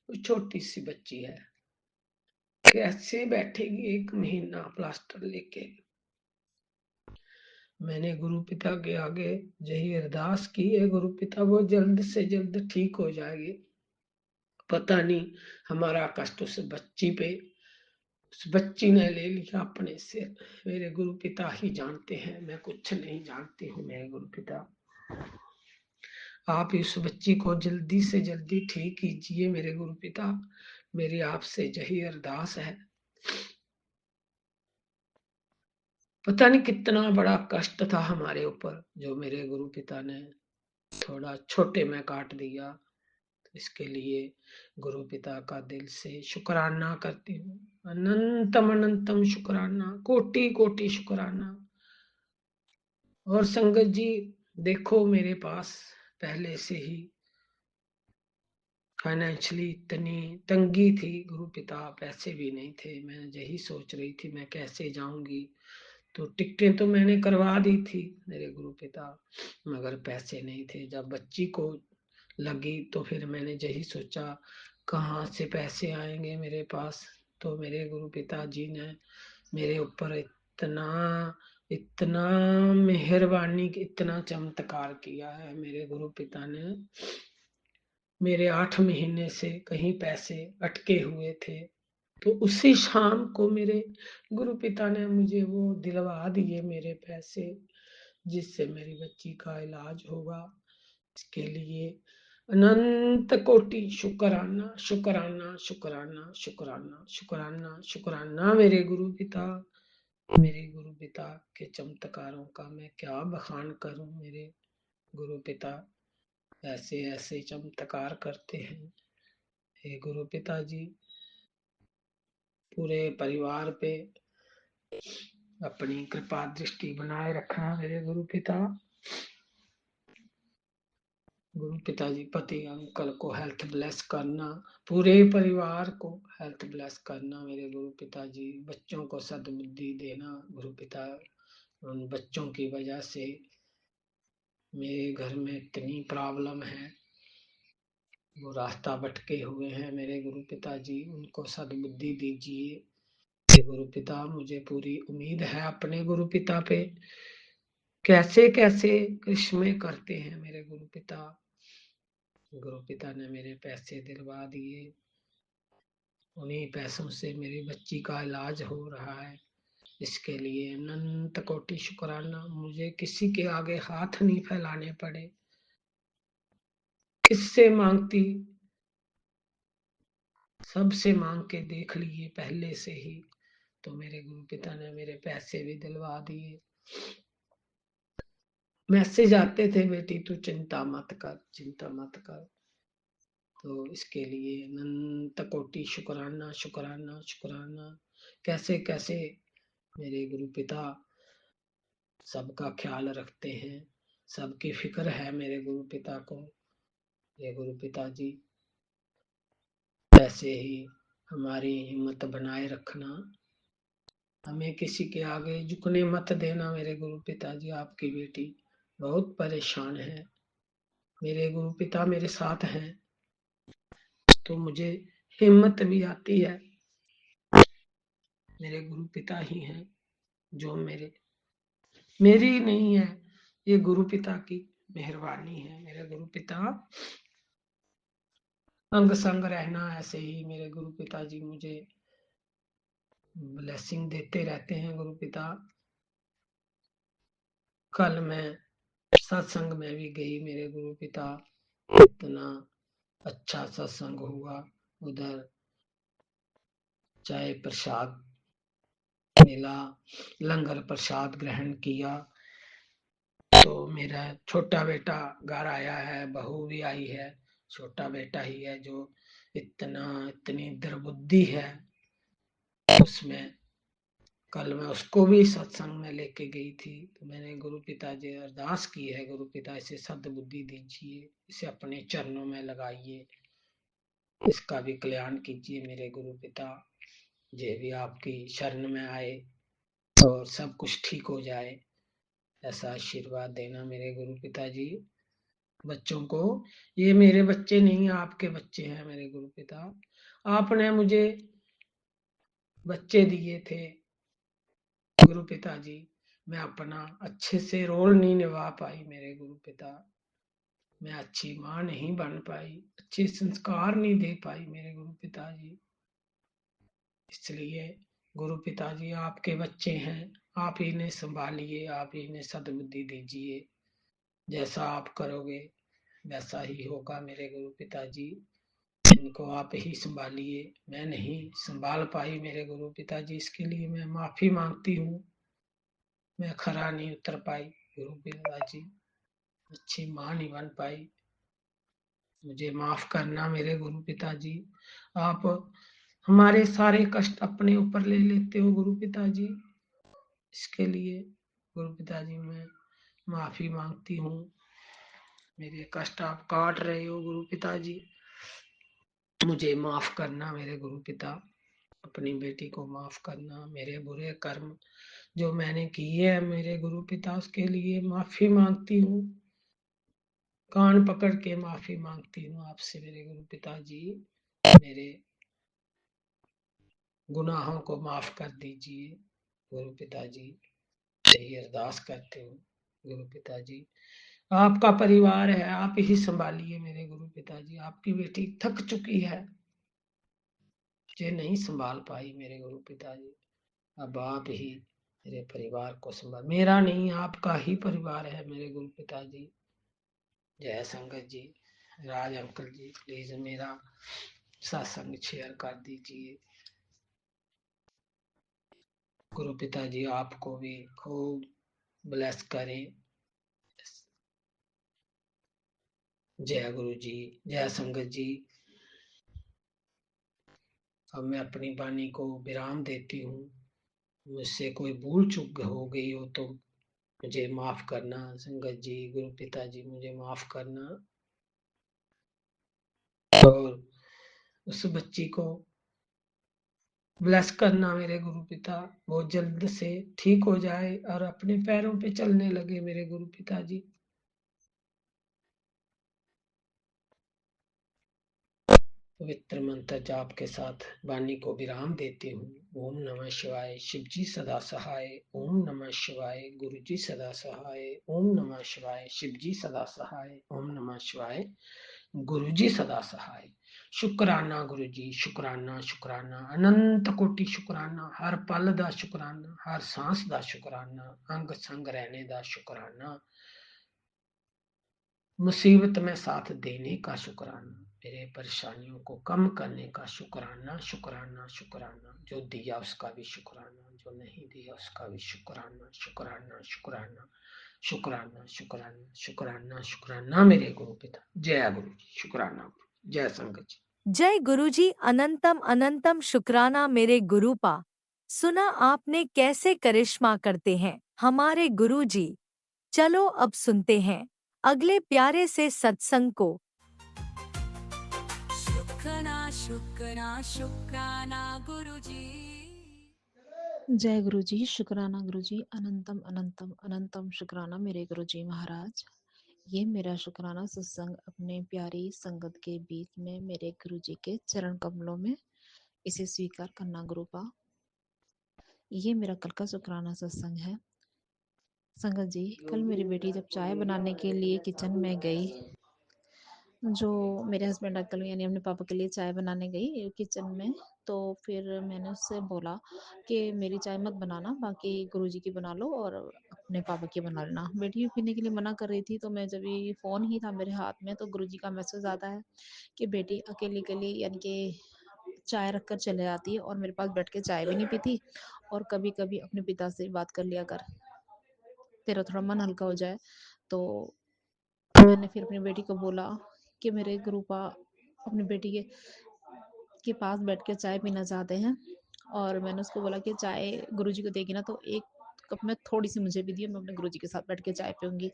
वो छोटी सी बच्ची है, कैसे बैठेगी 1 महीना प्लास्टर लेके। मैंने गुरु पिता के आगे यही अरदास की है, गुरु पिता वो जल्द से जल्द ठीक हो जाएगी। पता नहीं हमारा कष्ट उस बच्ची पे, उस बच्ची ने ले लिया अपने से। मेरे गुरु पिता ही जानते हैं, मैं कुछ नहीं जानती हूँ। मेरे गुरु पिता, आप इस बच्ची को जल्दी से जल्दी ठीक कीजिए मेरे गुरु पिता, मेरी आपसे यही अरदास है। पता नहीं कितना बड़ा कष्ट था हमारे ऊपर, जो मेरे गुरु पिता ने थोड़ा छोटे में काट दिया। तो इसके लिए गुरु पिता का दिल से शुक्राना करती हूँ, अनंतम अनंतम शुक्राना, कोटि कोटि शुक्राना। और संगत जी देखो, मेरे पास पहले से ही फाइनेंशियली इतनी तंगी थी, गुरु पिता पैसे भी नहीं थे। मैं यही सोच रही थी मैं कैसे जाऊंगी, तो टिकटें तो मैंने करवा दी थी मेरे गुरु पिता, मगर पैसे नहीं थे। जब बच्ची को लगी तो फिर मैंने यही सोचा कहाँ से पैसे आएंगे मेरे पास। तो मेरे गुरु पिताजी ने मेरे ऊपर इतना इतना मेहरबानी, इतना चमत्कार किया है। मेरे गुरु पिता ने मेरे 8 महीने से कहीं पैसे अटके हुए थे, तो उसी शाम को मेरे गुरु पिता ने मुझे वो दिलवा दिए मेरे पैसे, जिससे मेरी बच्ची का इलाज होगा। इसके लिए अनंत कोटि शुक्राना शुक्राना शुक्राना शुक्राना शुक्राना शुक्राना मेरे गुरु पिता। मेरे गुरु पिता के चमत्कारों का मैं क्या बखान करूं। मेरे गुरु पिता ऐसे ऐसे चमत्कार करते हैं। हे गुरु पिताजी, पूरे परिवार पे अपनी कृपा दृष्टि बनाए रखना मेरे गुरु पिता। गुरु पिताजी पति अंकल को हेल्थ ब्लेस करना, पूरे परिवार को हेल्थ ब्लेस करना मेरे गुरु पिताजी। बच्चों को सद्बुद्धि देना गुरु पिता, उन बच्चों की वजह से मेरे घर में इतनी प्रॉब्लम है, वो रास्ता भटके हुए हैं मेरे गुरु पिताजी, उनको सद्बुद्धि दीजिए गुरु पिता। मुझे पूरी उम्मीद है अपने गुरु पिता पे, कैसे कैसे करिश्मे करते हैं मेरे गुरु पिता। गुरु पिता ने मेरे पैसे दिलवा दिए, उन्हीं पैसों से मेरी बच्ची का इलाज हो रहा है। इसके लिए अनंत कोटि शुक्राना। मुझे किसी के आगे हाथ नहीं फैलाने पड़े, किससे मांगती, सबसे मांग के देख लिए पहले से ही। तो मेरे गुरु पिता ने मेरे पैसे भी दिलवा दिए। मैसेज आते थे, बेटी तू चिंता मत कर, चिंता मत कर। तो इसके लिए अनंत कोटि शुक्राना शुक्राना शुक्राना। कैसे कैसे मेरे गुरु पिता सबका ख्याल रखते हैं, सबकी फिक्र है मेरे गुरु पिता को। ये गुरु पिताजी ऐसे ही हमारी हिम्मत बनाए रखना, हमें किसी के आगे झुकने मत देना मेरे गुरु पिताजी। आपकी बेटी बहुत परेशान है, मेरे गुरु पिता मेरे साथ हैं तो मुझे हिम्मत भी आती है। मेरे गुरु पिता ही हैं जो मेरी नहीं है, ये गुरु पिता की मेहरबानी है। मेरे गुरु पिता अंग संग रहना, ऐसे ही मेरे गुरु पिताजी मुझे ब्लेसिंग देते रहते हैं गुरु पिता। कल मैं सत्संग में भी गई मेरे गुरु पिता, इतना अच्छा सत्संग हुआ। उधर चाय प्रसाद मिला, लंगर प्रसाद ग्रहण किया। तो मेरा छोटा बेटा घर आया है, बहू भी आई है। छोटा बेटा ही है जो इतनी दुर्बुद्धि है उसमें। कल मैं उसको भी सत्संग में लेके गई थी, तो मैंने गुरु पिता जी अरदास की है, गुरु पिता इसे सद्बुद्धि दीजिए, इसे अपने चरणों में लगाइए, इसका भी कल्याण कीजिए मेरे गुरु पिता। ये भी आपकी शरण में आए और सब कुछ ठीक हो जाए, ऐसा आशीर्वाद देना मेरे गुरु पिताजी। बच्चों को, ये मेरे बच्चे नहीं आपके बच्चे हैं मेरे गुरु पिता। आपने मुझे बच्चे दिए थे गुरु पिताजी, मैं अपना अच्छे से रोल नहीं निभा पाई मेरे गुरु पिता। मैं अच्छी माँ नहीं बन पाई, अच्छे संस्कार नहीं दे पाई मेरे गुरु पिताजी। इसलिए गुरु पिताजी आपके बच्चे हैं, आप इन्हें संभालिए, आप इन्हें सद्बुद्धि दीजिए। जैसा आप करोगे वैसा ही होगा मेरे गुरु पिताजी। इनको आप ही संभालिए, मैं नहीं संभाल पाई मेरे गुरु पिताजी, इसके लिए मैं माफी मांगती हूँ। मैं खरा नहीं उतर पाई गुरु पिताजी, अच्छी माँ नहीं बन पाई, मुझे माफ करना मेरे गुरु पिताजी। आप हमारे सारे कष्ट अपने ऊपर ले लेते हो गुरु पिताजी, इसके लिए गुरु पिताजी मैं माफी मांगती हूँ। मेरे कष्ट आप काट रहे हो गुरु पिताजी, मुझे माफ करना मेरे गुरु पिता। अपनी बेटी को माफ करना, मेरे बुरे कर्म जो मैंने किए हैं मेरे गुरु पिता, उसके लिए माफी मांगती हूँ। कान पकड़ के माफी मांगती हूँ आपसे मेरे गुरु पिताजी। मेरे गुनाहों को माफ कर दीजिए गुरु पिताजी, यही अरदास करते हूँ गुरु पिताजी। आपका परिवार है, आप ही संभालिए मेरे गुरु पिताजी। आपकी बेटी थक चुकी है, ये नहीं संभाल पाई मेरे गुरु पिताजी। अब आप ही मेरे परिवार को संभाल, मेरा नहीं आपका ही परिवार है मेरे गुरु पिताजी। जय संगत जी, राज अंकल जी प्लीज मेरा सत्संग शेयर कर दीजिए। गुरु पिताजी आपको भी खूब ब्लेस करें। जय गुरु जी, जय संगत जी। अब मैं अपनी वाणी को विराम देती हूँ। मुझसे कोई भूल चूक हो गई हो तो मुझे माफ करना संगत जी, गुरु पिताजी मुझे माफ करना। और उस बच्ची को ब्लेस करना मेरे गुरु पिता, वो जल्द से ठीक हो जाए और अपने पैरों पे चलने लगे मेरे गुरु पिताजी। पवित्र मंत्र जाप के साथ वाणी को विराम देती हूँ। ओम नमः शिवाय, शिव जी सदा सहाय। ओम नमः शिवाय, गुरु जी सदा सहाय। ओम नमः शिवाय, शिव जी सदा सहाय। ओम नमः शिवाय, गुरु जी सदा सहाय। शुक्राना गुरु जी, शुक्राना शुक्राना, अनंत कोटि शुक्राना, हर पल दा शुक्राना, हर सांस दा शुक्राना, अंग संग रहने दा शुक्राना, मुसीबत में साथ देने का शुक्राना, मेरे परेशानियों को कम करने का शुक्राना शुक्राना शुक्राना। जो दिया उसका भी शुक्राना, जो नहीं दिया उसका भी शुक्राना शुक्राना शुक्राना शुक्राना शुक्राना शुक्राना शुक्राना मेरे गुरु पिता। जय गुरु जी, शुक्राना गुरु, जय संगत जी। जय गुरुजी, अनंतम अनंतम शुक्राना मेरे गुरुपा। सुना आपने कैसे करिश्मा करते हैं हमारे गुरुजी। चलो अब सुनते हैं अगले प्यारे से सत्संग को। शुक्राना शुक्राना शुक्राना गुरुजी। जय गुरु जी, शुक्राना गुरु जी, अनंतम अनंतम अनंतम शुक्राना मेरे गुरु जी महाराज। ये मेरा शुक्राना सत्संग अपने प्यारी संगत के बीच में मेरे गुरु जी के चरण कमलों में इसे स्वीकार करना गुरुपा। ये मेरा कल का शुक्राना सत्संग है। संगत जी, कल मेरी बेटी जब चाय बनाने के लिए किचन में गई जो मेरे हस्बैंड अंकल यानी अपने पापा के लिए चाय बनाने गई किचन में, तो फिर मैंने उससे बोला कि मेरी चाय मत बनाना, बाकी गुरुजी की बना लो और अपने पापा की बना लेना। बेटी भी पीने के लिए मना कर रही थी, तो मैं जब भी फ़ोन ही था मेरे हाथ में तो गुरुजी का मैसेज आता है कि बेटी अकेले के लिए यानी कि चाय रख कर चले जाती है और मेरे पास बैठ के चाय भी नहीं पीती, और कभी कभी अपने पिता से बात कर लिया कर, तेरा थोड़ा मन हल्का हो जाए। तो मैंने फिर अपनी बेटी को बोला कि मेरे गुरुपा अपनी बेटी के पास बैठ के चाय पीना चाहते हैं, और मैंने उसको बोला कि चाय गुरुजी को देगी ना तो एक कप में थोड़ी सी मुझे भी दिए, मैं अपने गुरुजी के साथ बैठ के चाय पीऊंगी।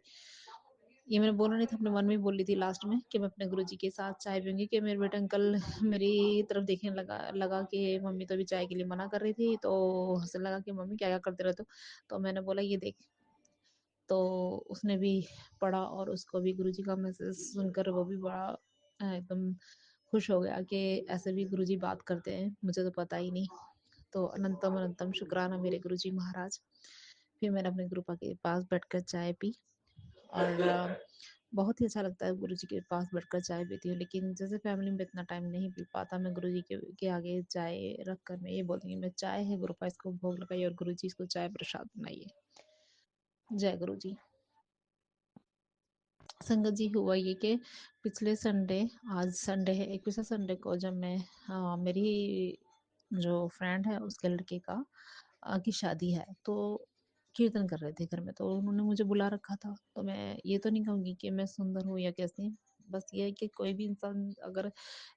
ये मैंने बोला नहीं था, अपने मन में ही बोल रही थी लास्ट में कि मैं अपने गुरुजी के साथ चाय पीऊंगी। कि मेरे बेटे अंकल मेरी तरफ देखने लगा कि मम्मी तो अभी चाय के लिए मना कर रही थी, तो हंसने लगा कि मम्मी क्या क्या करते रहते हो। तो मैंने बोला ये देख, तो उसने भी पढ़ा और उसको भी गुरुजी का मैसेज सुनकर वो भी बड़ा एकदम खुश हो गया कि ऐसे भी गुरुजी बात करते हैं, मुझे तो पता ही नहीं। तो अनंतम अनंतम शुक्राना मेरे गुरुजी महाराज। फिर मैंने अपने गुरुपा के पास बैठकर चाय पी, और बहुत ही अच्छा लगता है गुरुजी के पास बैठकर चाय पीती हूँ। लेकिन जैसे फैमिली में इतना टाइम नहीं मिल पाता, मैं गुरुजी के आगे चाय रख कर मैं ये बोलती हूँ मैं चाय है गुरुपा, इसको भोग लगाइए और गुरुजी इसको चाय प्रसाद बनाइए। जय गुरु जी। संगत जी, हुआ ये कि पिछले संडे, आज संडे है, एक पिछले संडे को जब मैं मेरी जो फ्रेंड है उसके लड़के का की शादी है, तो कीर्तन कर रहे थे घर में, तो उन्होंने मुझे बुला रखा था। तो मैं ये तो नहीं कहूँगी कि मैं सुंदर हूँ या कैसी, बस ये है कि कोई भी इंसान अगर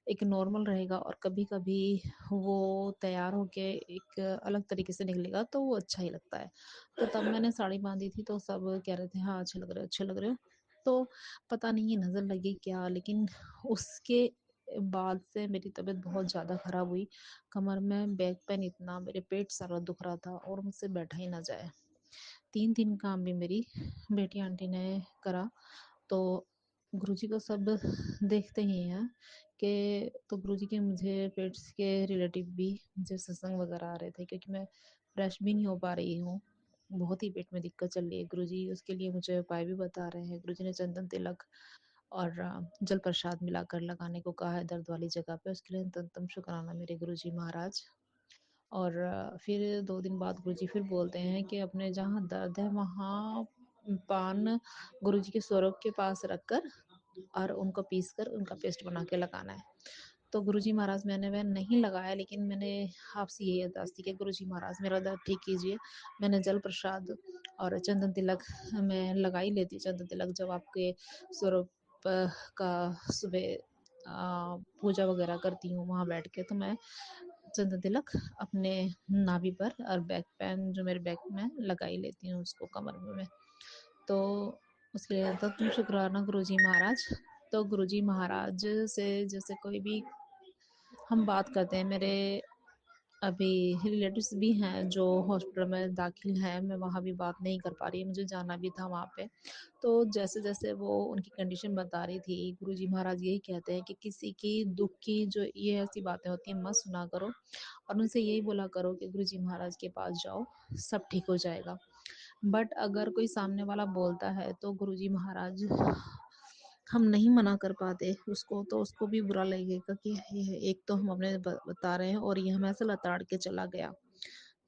एक नॉर्मल रहेगा और कभी कभी वो तैयार होके एक अलग तरीके से निकलेगा तो वो अच्छा ही लगता है। तो तब मैंने साड़ी बांधी थी, तो सब कह रहे थे हाँ अच्छे लग रहे हो, अच्छे लग रहे हो। तो पता नहीं ये नज़र लगी क्या, लेकिन उसके बाद से मेरी तबीयत बहुत ज़्यादा ख़राब हुई। कमर में बैक पेन इतना, मेरे पेट सारा दुख रहा था और मुझसे बैठा ही ना जाए। 3 दिन काम भी मेरी बेटी आंटी ने करा। तो गुरुजी को सब देखते ही हैं कि, तो गुरुजी के मुझे पेट्स के रिलेटिव भी मुझे सत्संग वगैरह आ रहे थे, क्योंकि मैं फ्रेश भी नहीं हो पा रही हूँ, बहुत ही पेट में दिक्कत चल रही है। गुरुजी उसके लिए मुझे उपाय भी बता रहे हैं। गुरुजी ने चंदन तिलक और जल प्रसाद मिलाकर लगाने को कहा है दर्द वाली जगह पे, उसके लिए तंतम शुक्राना मेरे गुरुजी महाराज। और फिर 2 दिन बाद गुरुजी फिर बोलते हैं कि अपने जहाँ दर्द है वहाँ पान गुरुजी के स्वरूप के पास रखकर और उनको पीस कर उनका पेस्ट बना के लगाना है। तो गुरुजी महाराज मैंने वह नहीं लगाया, लेकिन मैंने आपसे यही अरदास की कि गुरुजी महाराज मेरा दर्द ठीक कीजिए। मैंने जल प्रसाद और चंदन तिलक मैं लगा ही लेती, चंदन तिलक जब आपके स्वरूप का सुबह पूजा वगैरह करती हूँ वहाँ बैठ के, तो मैं चंदन तिलक अपने नाभि पर और बैक पेन जो मेरे बैक में लगा ही लेती हूँ उसको कमर में मैं। तो उसके लिए तो तुम शुक्राना गुरुजी महाराज। तो गुरुजी महाराज से जैसे कोई भी हम बात करते हैं, मेरे अभी रिलेटिव्स भी हैं जो हॉस्पिटल में दाखिल हैं, मैं वहाँ भी बात नहीं कर पा रही, मुझे जाना भी था वहाँ पे। तो जैसे जैसे वो उनकी कंडीशन बता रही थी, गुरुजी महाराज यही कहते हैं कि किसी की दुख की जो ये ऐसी बातें होती हैं मत सुना करो, और उनसे यही बोला करो कि गुरुजी महाराज के पास जाओ, सब ठीक हो जाएगा। बट अगर कोई सामने वाला बोलता है तो गुरुजी महाराज हम नहीं मना कर पाते उसको, तो उसको भी बुरा लगेगा कि ये एक तो हम अपने बता रहे हैं और ये हमें ऐसे लताड़ के चला गया।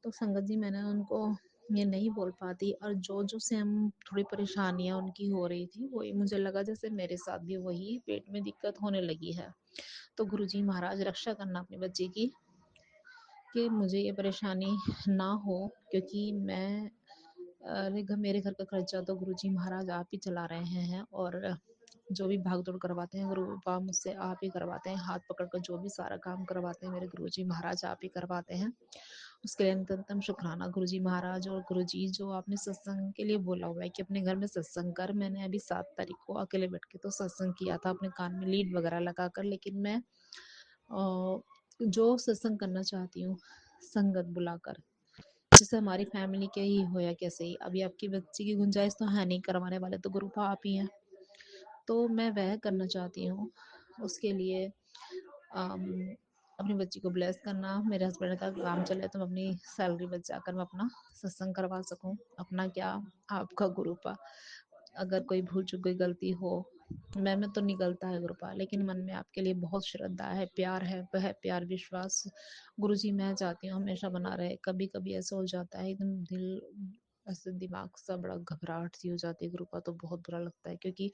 तो संगत जी, मैंने उनको ये नहीं बोल पाती, और जो जो से हम थोड़ी परेशानियां उनकी हो रही थी वही मुझे लगा जैसे मेरे साथ भी वही पेट में दिक्कत होने लगी है। तो गुरुजी महाराज रक्षा करना अपने बच्चे की, कि मुझे ये परेशानी ना हो, क्योंकि मैं मेरे घर का खर्चा तो गुरुजी महाराज आप ही चला रहे हैं, और जो भी भाग दौड़ करवाते हैं गुरु बाबा मुझसे आप ही करवाते हैं, हाथ पकड़ कर जो भी सारा काम करवाते हैं मेरे गुरुजी महाराज आप ही करवाते हैं। उसके लिए निरंतर शुक्राना गुरुजी महाराज। और गुरुजी जो आपने सत्संग के लिए बोला हुआ है कि अपने घर में सत्संग कर, मैंने अभी 7 तारीख को अकेले बैठ के तो सत्संग किया था अपने कान में लीड वगैरह लगा कर, लेकिन मैं जो सत्संग करना चाहती हूँ संगत बुलाकर, जैसे हमारी फैमिली के ही हो या कैसे ही, अभी आपकी बच्ची की गुंजाइश तो है नहीं, करवाने वाले तो गुरु आप ही हैं, तो मैं वह करना चाहती हूँ। उसके लिए अपनी बच्ची को ब्लेस करना, मेरे हस्बैंड का काम चले तो मैं अपनी सैलरी बचा कर मैं अपना सत्संग करवा सकूं। अपना क्या, आपका गुरु पा, अगर कोई भूल चूक कोई गलती हो में तो निकलता है गुरुपा, लेकिन मन में आपके लिए बहुत श्रद्धा है, प्यार है, वह प्यार विश्वास गुरुजी मैं चाहती हूँ हमेशा बना रहे। कभी कभी ऐसा हो जाता है एकदम दिल ऐसे दिमाग सा बड़ा घबराहट सी हो जाती है गुरुपा, तो बहुत बुरा लगता है, क्योंकि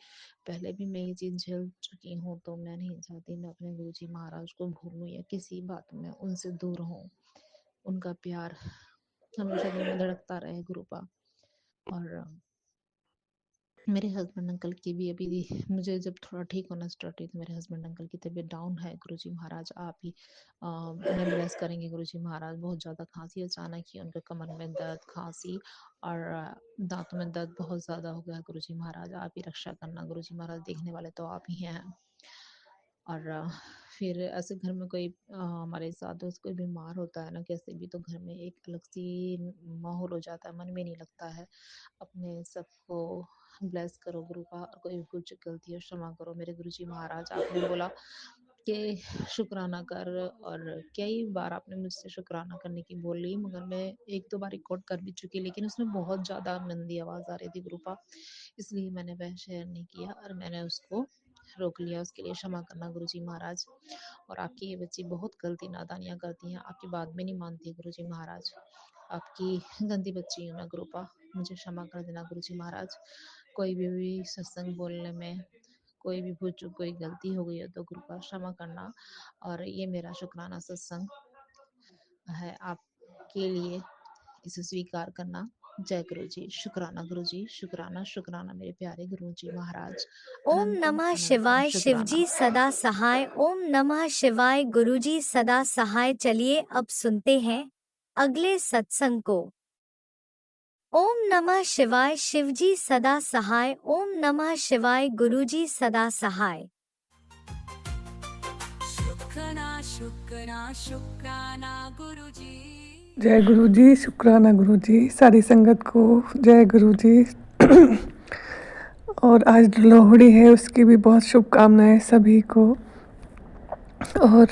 पहले भी मैं ये चीज झेल चुकी हूँ। तो मैं नहीं चाहती मैं अपने गुरुजी महाराज को भूलूं या किसी बात में उनसे दूर हूँ। उनका प्यार हमेशा दिल में धड़कता रहे गुरुपा। और मेरे हस्बैंड अंकल की भी अभी मुझे जब थोड़ा ठीक होना स्टार्ट हुई तो मेरे हस्बैंड अंकल की तबीयत डाउन है। गुरुजी महाराज आप ही उन्हें ब्लेस करेंगे गुरुजी महाराज। बहुत ज़्यादा खांसी अचानक ही, उनके कमर में दर्द, खांसी और दांतों में दर्द बहुत ज़्यादा हो गया। गुरुजी महाराज आप ही रक्षा करना गुरुजी महाराज, देखने वाले तो आप ही हैं। और फिर ऐसे घर में कोई हमारे साथ दोस्त कोई बीमार होता है ना कैसे भी, तो घर में एक अलग सी माहौल हो जाता है, मन में नहीं लगता है। अपने सबको ब्लेस करो गुरु का, और कोई कुछ गलती है क्षमा करो मेरे गुरुजी महाराज। आपने बोला कि शुक्राना कर, और कई बार आपने मुझसे शुक्राना करने की बोली, मगर मैं एक दो बार रिकॉर्ड कर भी चुकी, लेकिन उसमें बहुत ज़्यादा मंदी आवाज़ आ रही थी गुरुपा, इसलिए मैंने वह शेयर नहीं किया और मैंने उसको रोक लिया। उसके लिए क्षमा करना गुरुजी महाराज। और आपकी ये बच्ची बहुत गलती नादानियाँ करती हैं, आपकी बात भी नहीं मानती गुरुजी महाराज। आपकी गंदी बच्ची हूँ मैं गुरुपा, मुझे क्षमा कर देना गुरुजी महाराज। कोई भी सत्संग बोलने में कोई भी भूल चूक कोई गलती हो गई है तो गुरुपा क्षमा करना। और ये मेरा शुक्राना सत्संग है आपके लिए, इसे स्वीकार करना। जय गुरु जी। शुक्राना गुरु जी, शुक्राना शुक्राना मेरे प्यारे गुरु जी महाराज। ओम अनंतम नमः अनंतम शिवाय। शुक्राना। शिवजी सदा सहाय। ओम नमः शिवाय। गुरुजी सदा सहाय। चलिए अब सुनते हैं अगले सत्संग को। ओम नमः शिवाय। शिवजी सदा सहाय। ओम नमः शिवाय। गुरुजी सदा सहाय। शुक्राना शुक्राना शुक्राना गुरुजी। जय गुरु जी, शुक्राना गुरु जी, सारी संगत को जय गुरु जी। और आज लोहड़ी है, उसकी भी बहुत शुभकामनाएं सभी को। और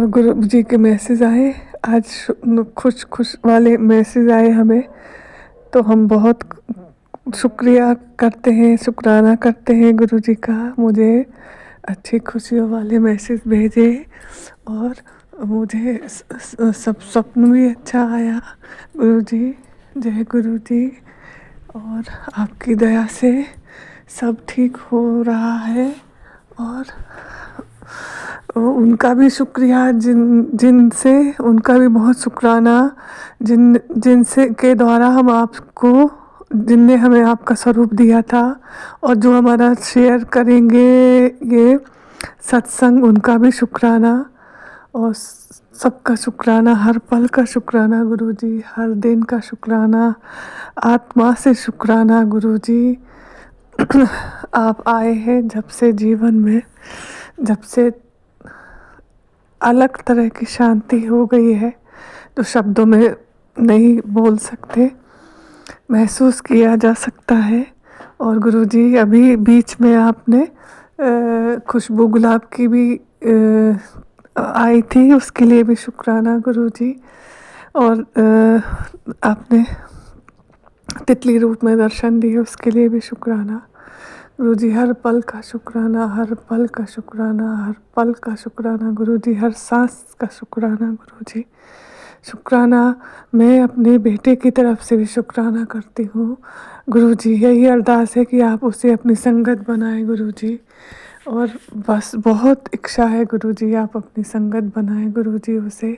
गुरु जी के मैसेज आए आज, खुश वाले मैसेज आए हमें, तो हम बहुत शुक्रिया करते हैं, शुक्राना करते हैं गुरु जी का। मुझे अच्छी खुशियों वाले मैसेज भेजे और मुझे सब स्वप्न भी अच्छा आया गुरु जी। जय गुरु जी। और आपकी दया से सब ठीक हो रहा है, और उनका भी शुक्रिया जिनसे उनका भी बहुत शुक्राना, जिनसे के द्वारा हम आपको, जिनने हमें आपका स्वरूप दिया था, और जो हमारा शेयर करेंगे ये सत्संग, उनका भी शुक्राना। और सबका शुक्राना, हर पल का शुक्राना गुरु जी, हर दिन का शुक्राना, आत्मा से शुक्राना गुरु जी। आप आए हैं जब से जीवन में, जब से अलग तरह की शांति हो गई है, तो शब्दों में नहीं बोल सकते, महसूस किया जा सकता है। और गुरुजी अभी बीच में आपने खुशबू गुलाब की भी आई थी, उसके लिए भी शुक्राना गुरुजी। और आपने तितली रूप में दर्शन दिए, उसके लिए भी शुक्राना गुरुजी। हर पल का शुक्राना, हर पल का शुक्राना, हर पल का शुक्राना गुरुजी, हर सांस का शुक्राना गुरुजी। शुक्राना मैं अपने बेटे की तरफ से भी शुक्राना करती हूँ गुरुजी। यही अरदास है कि आप उसे अपनी संगत बनाएं गुरुजी, और बस बहुत इच्छा है गुरुजी आप अपनी संगत बनाएं गुरुजी। उसे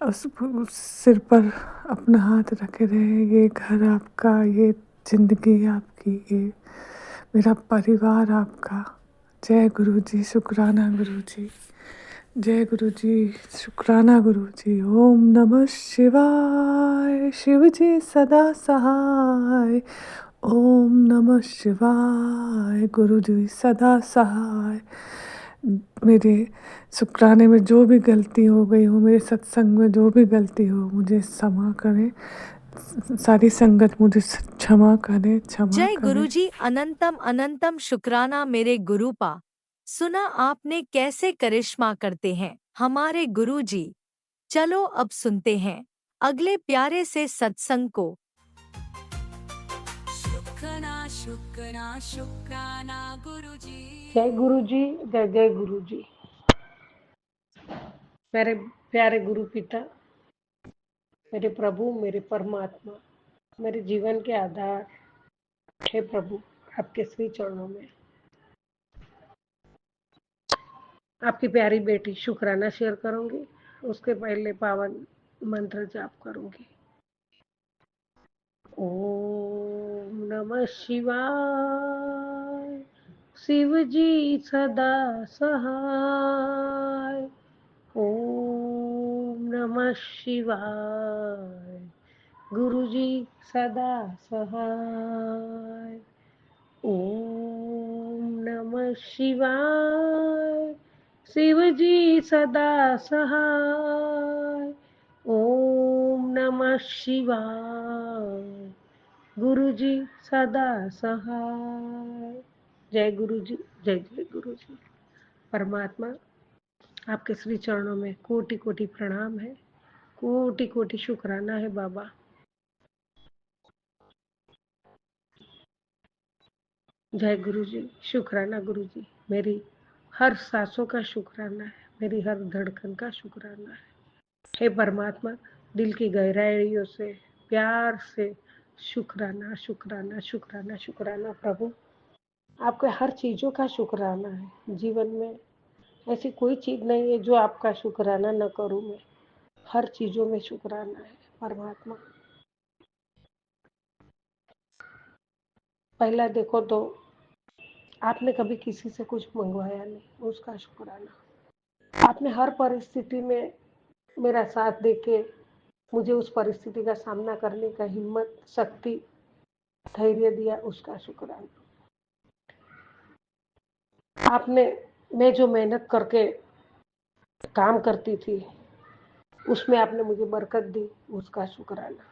उस सिर पर अपना हाथ रखे रहे, ये घर आपका, ये जिंदगी आपकी, ये मेरा परिवार आपका। जय गुरु जी, शुक्राना गुरु जी। जय गुरु जी, शुक्राना गुरु जी। ओम नमः शिवाय। शिव जी सदा सहाय। ओम नमः शिवाय। गुरु जी सदा सहाय। मेरे शुक्राने में जो भी गलती हो गई हो, मेरे सत्संग में जो भी गलती हो, मुझे क्षमा करें, सारी संगत मुझे क्षमा करे, क्षमा जय करे। गुरुजी। अनंतम अनंतम शुक्राना मेरे गुरुपा। सुना आपने कैसे करिश्मा करते हैं हमारे गुरुजी। चलो अब सुनते हैं अगले प्यारे से सत्संग को। शुक्राना शुक्राना गुरुजी। जय गुरु जी, जय जय गुरु जी। मेरे प्यारे गुरु पिता, मेरे प्रभु, मेरे परमात्मा, मेरे जीवन के आधार, हे प्रभु, आपके श्री चरणों में आपकी प्यारी बेटी शुक्राना शेयर करूंगी। उसके पहले पावन मंत्र जाप करूंगी। ओम नमः शिवाय, शिव जी सदा सहाय। ओम नमः शिवाय, गुरु जी सदा सहाय। ओम नमः शिवाय, शिव जी सदा सहाय। ओम नमः शिवाय, गुरु जी सदा सहाय। जय गुरु जी, जय जय गुरु जी। परमात्मा, आपके श्री चरणों में कोटि कोटि प्रणाम है, कोटि कोटि शुक्राना है बाबा। जय गुरु जी, शुक्राना गुरु जी। मेरी हर सांसों का शुक्राना है, मेरी हर धड़कन का शुक्राना है। हे परमात्मा, दिल की गहराइयों से प्यार से शुक्राना शुक्राना शुक्राना शुक्राना प्रभु। आपके हर चीजों का शुक्राना है। जीवन में ऐसी कोई चीज नहीं है जो आपका शुक्राना न करूं मैं। हर चीजों में शुक्राना है परमात्मा। पहला देखो तो आपने कभी किसी से कुछ मंगवाया नहीं, उसका शुक्राना। आपने हर परिस्थिति में मेरा साथ देके मुझे उस परिस्थिति का सामना करने का हिम्मत, शक्ति, धैर्य दिया, उसका शुक्राना। आपने, मैं जो मेहनत करके काम करती थी उसमें आपने मुझे बरकत दी, उसका शुक्राना।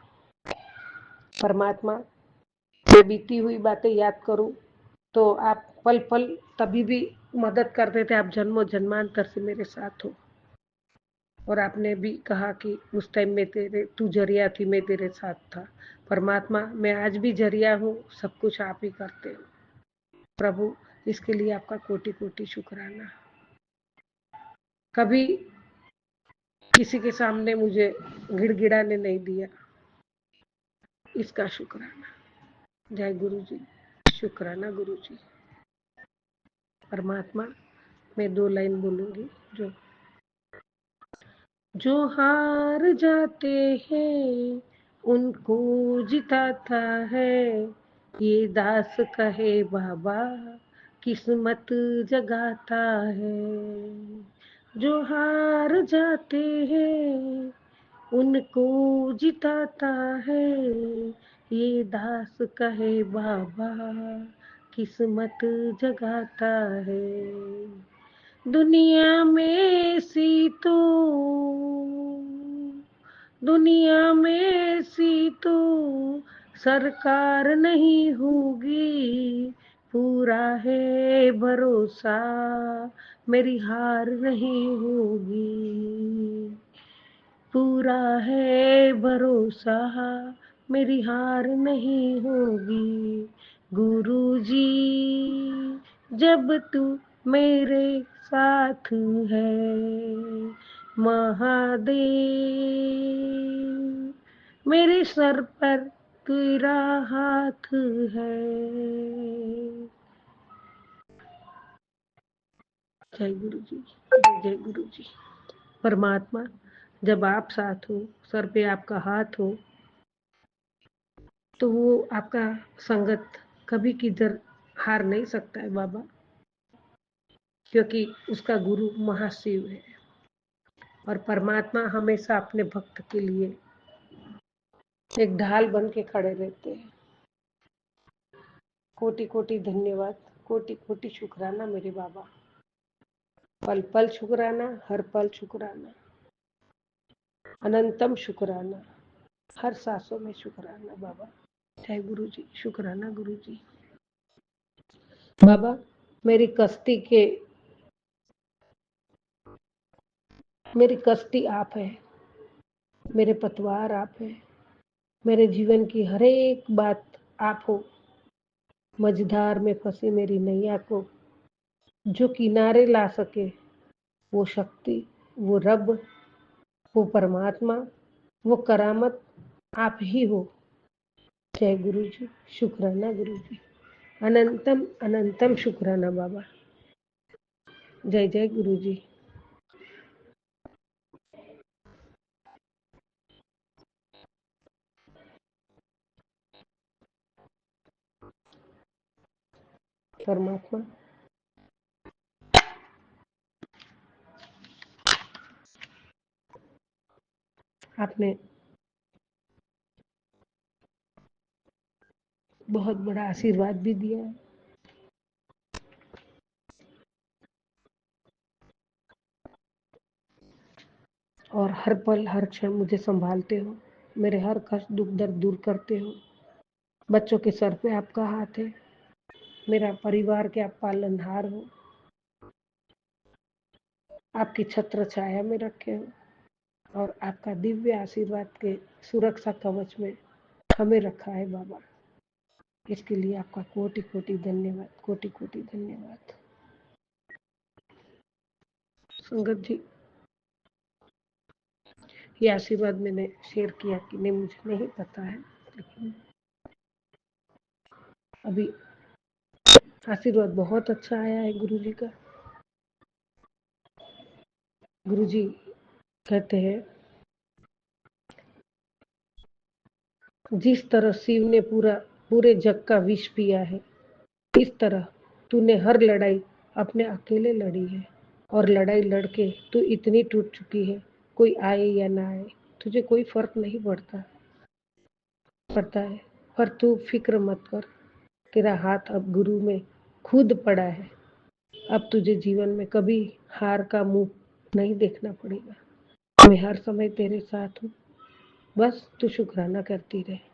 परमात्मा, मैं बीती हुई बातें याद करूं तो आप पल पल तभी भी मदद करते थे। आप जन्मों जन्मांतर से मेरे साथ हो। और आपने भी कहा कि उस टाइम में तू जरिया थी, मैं तेरे साथ था। परमात्मा, मैं आज भी जरिया हूँ, सब कुछ आप ही करते हो प्रभु। इसके लिए आपका कोटि कोटि शुक्राना। कभी किसी के सामने मुझे गिड़गिड़ाने नहीं दिया, इसका शुक्राना। जय गुरु जी, शुक्राना गुरु जी। परमात्मा, मैं 2 लाइन बोलूंगी। जो हार जाते हैं उनको जिताता है, ये दास कहे बाबा किस्मत जगाता है। जो हार जाते हैं उनको जिताता है, ये दास कहे बाबा किस्मत जगाता है। दुनिया में सी तो सरकार नहीं होगी, पूरा है भरोसा मेरी हार नहीं होगी। पूरा है भरोसा मेरी हार नहीं होगी। गुरुजी, जब तू मेरे साथ है, महादेव मेरे सर पर तेरा हाथ है। जय गुरु जी, जय जय गुरु जी। परमात्मा, जब आप साथ हो, सर पे आपका हाथ हो, तो वो आपका संगत कभी किधर हार नहीं सकता है बाबा, क्योंकि उसका गुरु महाशिव है। और परमात्मा हमेशा अपने भक्त के लिए एक ढाल बन के खड़े रहते हैं। कोटि कोटि धन्यवाद, कोटि कोटि शुक्राना मेरे बाबा। पल पल शुक्राना, हर पल शुक्राना, अनंतम शुक्राना, हर सांसों में शुक्राना बाबा। जय गुरु जी, शुक्राना गुरु जी। बाबा, मेरी कश्ती आप है, मेरे पतवार आप है, मेरे जीवन की हर एक बात आप हो। मझधार में फंसी मेरी नैया को जो किनारे ला सके, वो शक्ति, वो रब, वो परमात्मा, वो करामत आप ही हो। जय गुरु जी, शुक्राना गुरु जी, अनंतम अनंतम शुक्राना बाबा। जय जय गुरु जी। परमात्मा आपने बहुत बड़ा आशीर्वाद भी दिया है और हर पल हर क्षण मुझे संभालते हो, मेरे हर कष्ट दुख दर्द दूर करते हो। बच्चों के सर पे आपका हाथ है, मेरा परिवार के आप पालनहार हो, आपकी छत्र छाया में रखे हो और आपका दिव्य आशीर्वाद के सुरक्षा कवच में हमें रखा है बाबा। इसके लिए आपका कोटि कोटि धन्यवाद, कोटि कोटि धन्यवाद। संगत जी, ये आशीर्वाद मैंने शेयर किया कि नहीं मुझे नहीं पता है, लेकिन अभी आशीर्वाद बहुत अच्छा आया है गुरु जी का। गुरु जी कहते हैं, जिस तरह शिव ने पूरे जग का विष पिया है, इस तरह तूने हर लड़ाई अपने अकेले लड़ी है और लड़ाई लड़के तू इतनी टूट चुकी है, कोई आए या ना आए तुझे कोई फर्क नहीं पड़ता है। पर तू फिक्र मत कर, तेरा हाथ अब गुरु में खुद पड़ा है। अब तुझे जीवन में कभी हार का मुंह नहीं देखना पड़ेगा। मैं हर समय तेरे साथ हूँ, बस तू शुक्राना करती रहे।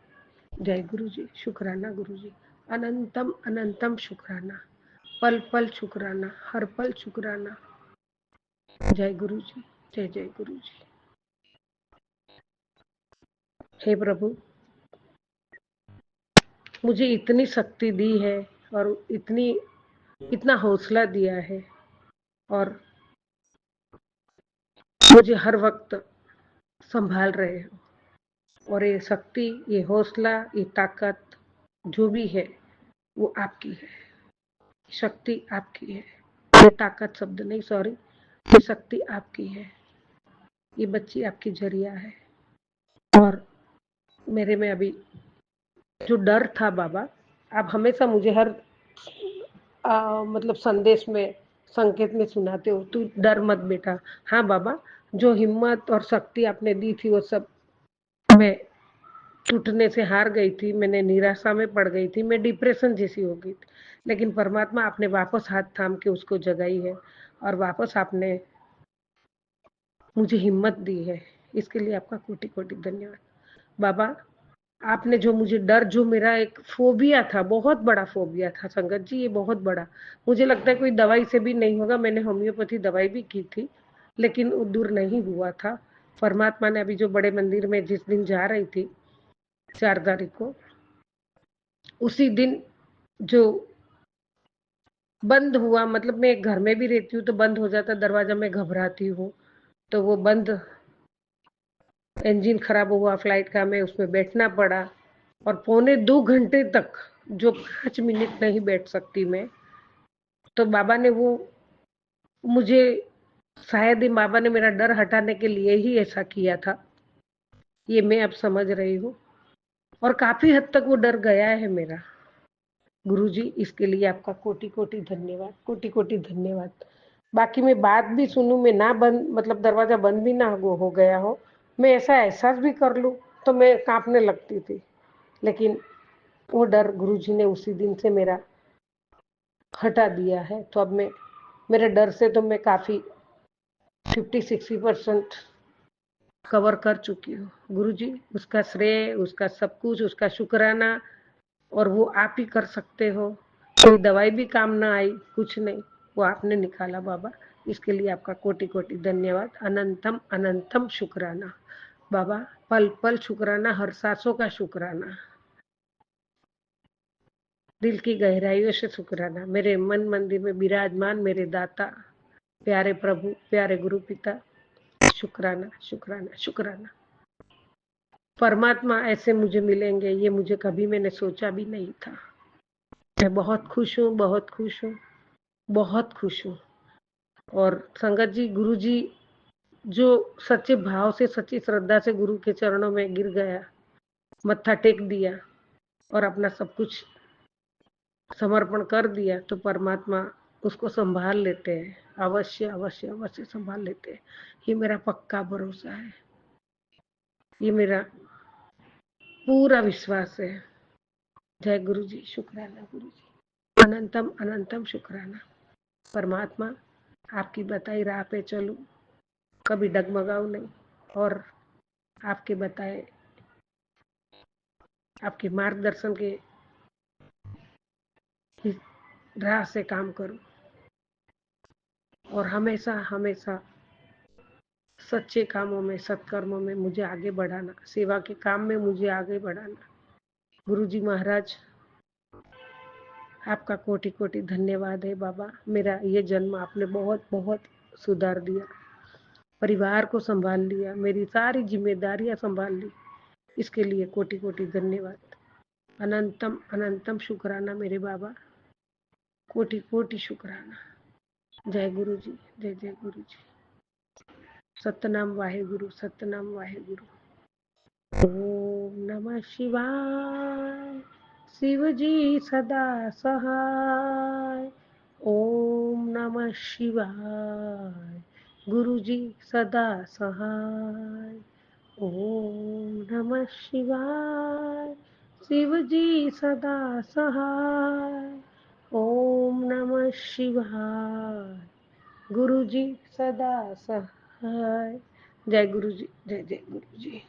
जय गुरु जी, शुक्राना गुरु जी, अनंतम अनंतम शुक्राना, पल पल शुक्राना, हर पल शुक्राना। जय गुरु जी, जय जय गुरु जी। हे प्रभु, मुझे इतनी शक्ति दी है और इतना हौसला दिया है और मुझे हर वक्त संभाल रहे हो और ये शक्ति, ये हौसला, ये ताकत जो भी है वो आपकी है। शक्ति आपकी है, ये ताकत शब्द नहीं, सॉरी, ये शक्ति आपकी है। ये बच्ची आपकी जरिया है और मेरे में अभी जो डर था बाबा, आप हमेशा मुझे हर मतलब संदेश में संकेत में सुनाते हो, तू डर मत बेटा। हाँ बाबा, जो हिम्मत और शक्ति आपने दी थी वो सब मैं टूटने से हार गई थी, मैंने निराशा में पड़ गई थी, मैं डिप्रेशन जैसी हो गई थी, लेकिन परमात्मा आपने वापस हाथ थाम के उसको जगाई है और वापस आपने मुझे हिम्मत दी है। इसके लिए आपका कोटि कोटि धन्यवाद बाबा। आपने जो मुझे डर, जो मेरा एक फोबिया था, बहुत बड़ा फोबिया था संगत जी, ये बहुत बड़ा, मुझे लगता है कोई दवाई से भी नहीं होगा। मैंने होम्योपैथी दवाई भी की थी लेकिन वो दूर नहीं हुआ था। परमात्मा ने अभी जो बड़े मंदिर में जिस दिन जा रही थी 4 तारीख को, उसी दिन जो बंद हुआ, मतलब मैं एक घर में भी रहती हूँ तो बंद हो जाता दरवाजा, मैं घबराती हूँ, तो वो बंद, इंजन खराब हुआ फ्लाइट का, मैं उसमें बैठना पड़ा और 1.25 घंटे तक, जो 5 मिनट नहीं बैठ सकती मैं, तो बाबा ने वो मुझे, शायद ही बाबा ने मेरा डर हटाने के लिए ही ऐसा किया था, ये मैं अब समझ रही हूँ और काफी हद तक वो डर गया है मेरा। गुरुजी, इसके लिए आपका कोटि कोटि धन्यवाद, कोटि कोटि धन्यवाद। बाकी मैं बात भी सुनूं, मैं ना बंद, मतलब दरवाजा बंद भी ना हो गया हो, मैं ऐसा एहसास भी कर लूं तो मैं कांपने लगती थी, लेकिन वो डर गुरुजी ने उसी दिन से मेरा हटा दिया है। तो अब मैं, मेरे डर से तो मैं काफी 50-60% कवर कर चुकी हूँ। गुरुजी, उसका श्रेय, उसका सब कुछ, उसका शुक्राना, और वो आप ही कर सकते हो। कोई दवाई भी काम ना आई, कुछ नहीं, वो आपने निकाला बाबा। इसके लिए आपका कोटि कोटि धन्यवाद, अनंतम अनंतम शुक्राना बाबा, पल पल शुक्राना, हर सांसों का शुक्राना। दिल की गहराइयों से शुक्राना। मेरे मन मंदिर में विराजमान मेरे दाता, प्यारे प्रभु, प्यारे गुरु पिता, शुक्राना शुक्राना शुक्राना। परमात्मा ऐसे मुझे मिलेंगे ये मुझे कभी मैंने सोचा भी नहीं था। मैं बहुत खुश हूँ, बहुत खुश हूँ, बहुत खुश हूँ। और संगत जी, गुरु जी जो सच्चे भाव से, सच्ची श्रद्धा से गुरु के चरणों में गिर गया, मत्था टेक दिया और अपना सब कुछ समर्पण कर दिया, तो परमात्मा उसको संभाल लेते हैं। अवश्य अवश्य अवश्य संभाल लेते हैं। ये मेरा पक्का भरोसा है, ये मेरा पूरा विश्वास है। जय गुरु जी, शुक्राना गुरु जी, अनंतम अनंतम शुक्राना। परमात्मा आपकी बताई राह पे चलूं, कभी डगमगाऊं नहीं और आपके बताए, आपके मार्गदर्शन के राह से काम करूं और हमेशा हमेशा सच्चे कामों में, सत्कर्मों में मुझे आगे बढ़ाना, सेवा के काम में मुझे आगे बढ़ाना। गुरु जी महाराज, आपका कोटि कोटि धन्यवाद है बाबा। मेरा ये जन्म आपने बहुत बहुत सुधार दिया, परिवार को संभाल लिया, मेरी सारी जिम्मेदारियां संभाल ली, इसके लिए कोटि कोटि धन्यवाद। अनंतम अनंतम शुक्राना मेरे बाबा, कोटि कोटि शुक्राना। जय गुरु जी, जय जय गुरु जी। सतनाम वाहेगुरु, सतनाम वाहेगुरु। ओम नमः शिवाय, शिव जी सदा सहाय। ओम नमः शिवाय, गुरु जी सदा सहाय। ओम नमः शिवाय, शिव जी सदा सहाय। ओम नमः शिवाय, गुरु जी सदा सहाय। जय गुरु जी, जय जय गुरु जी।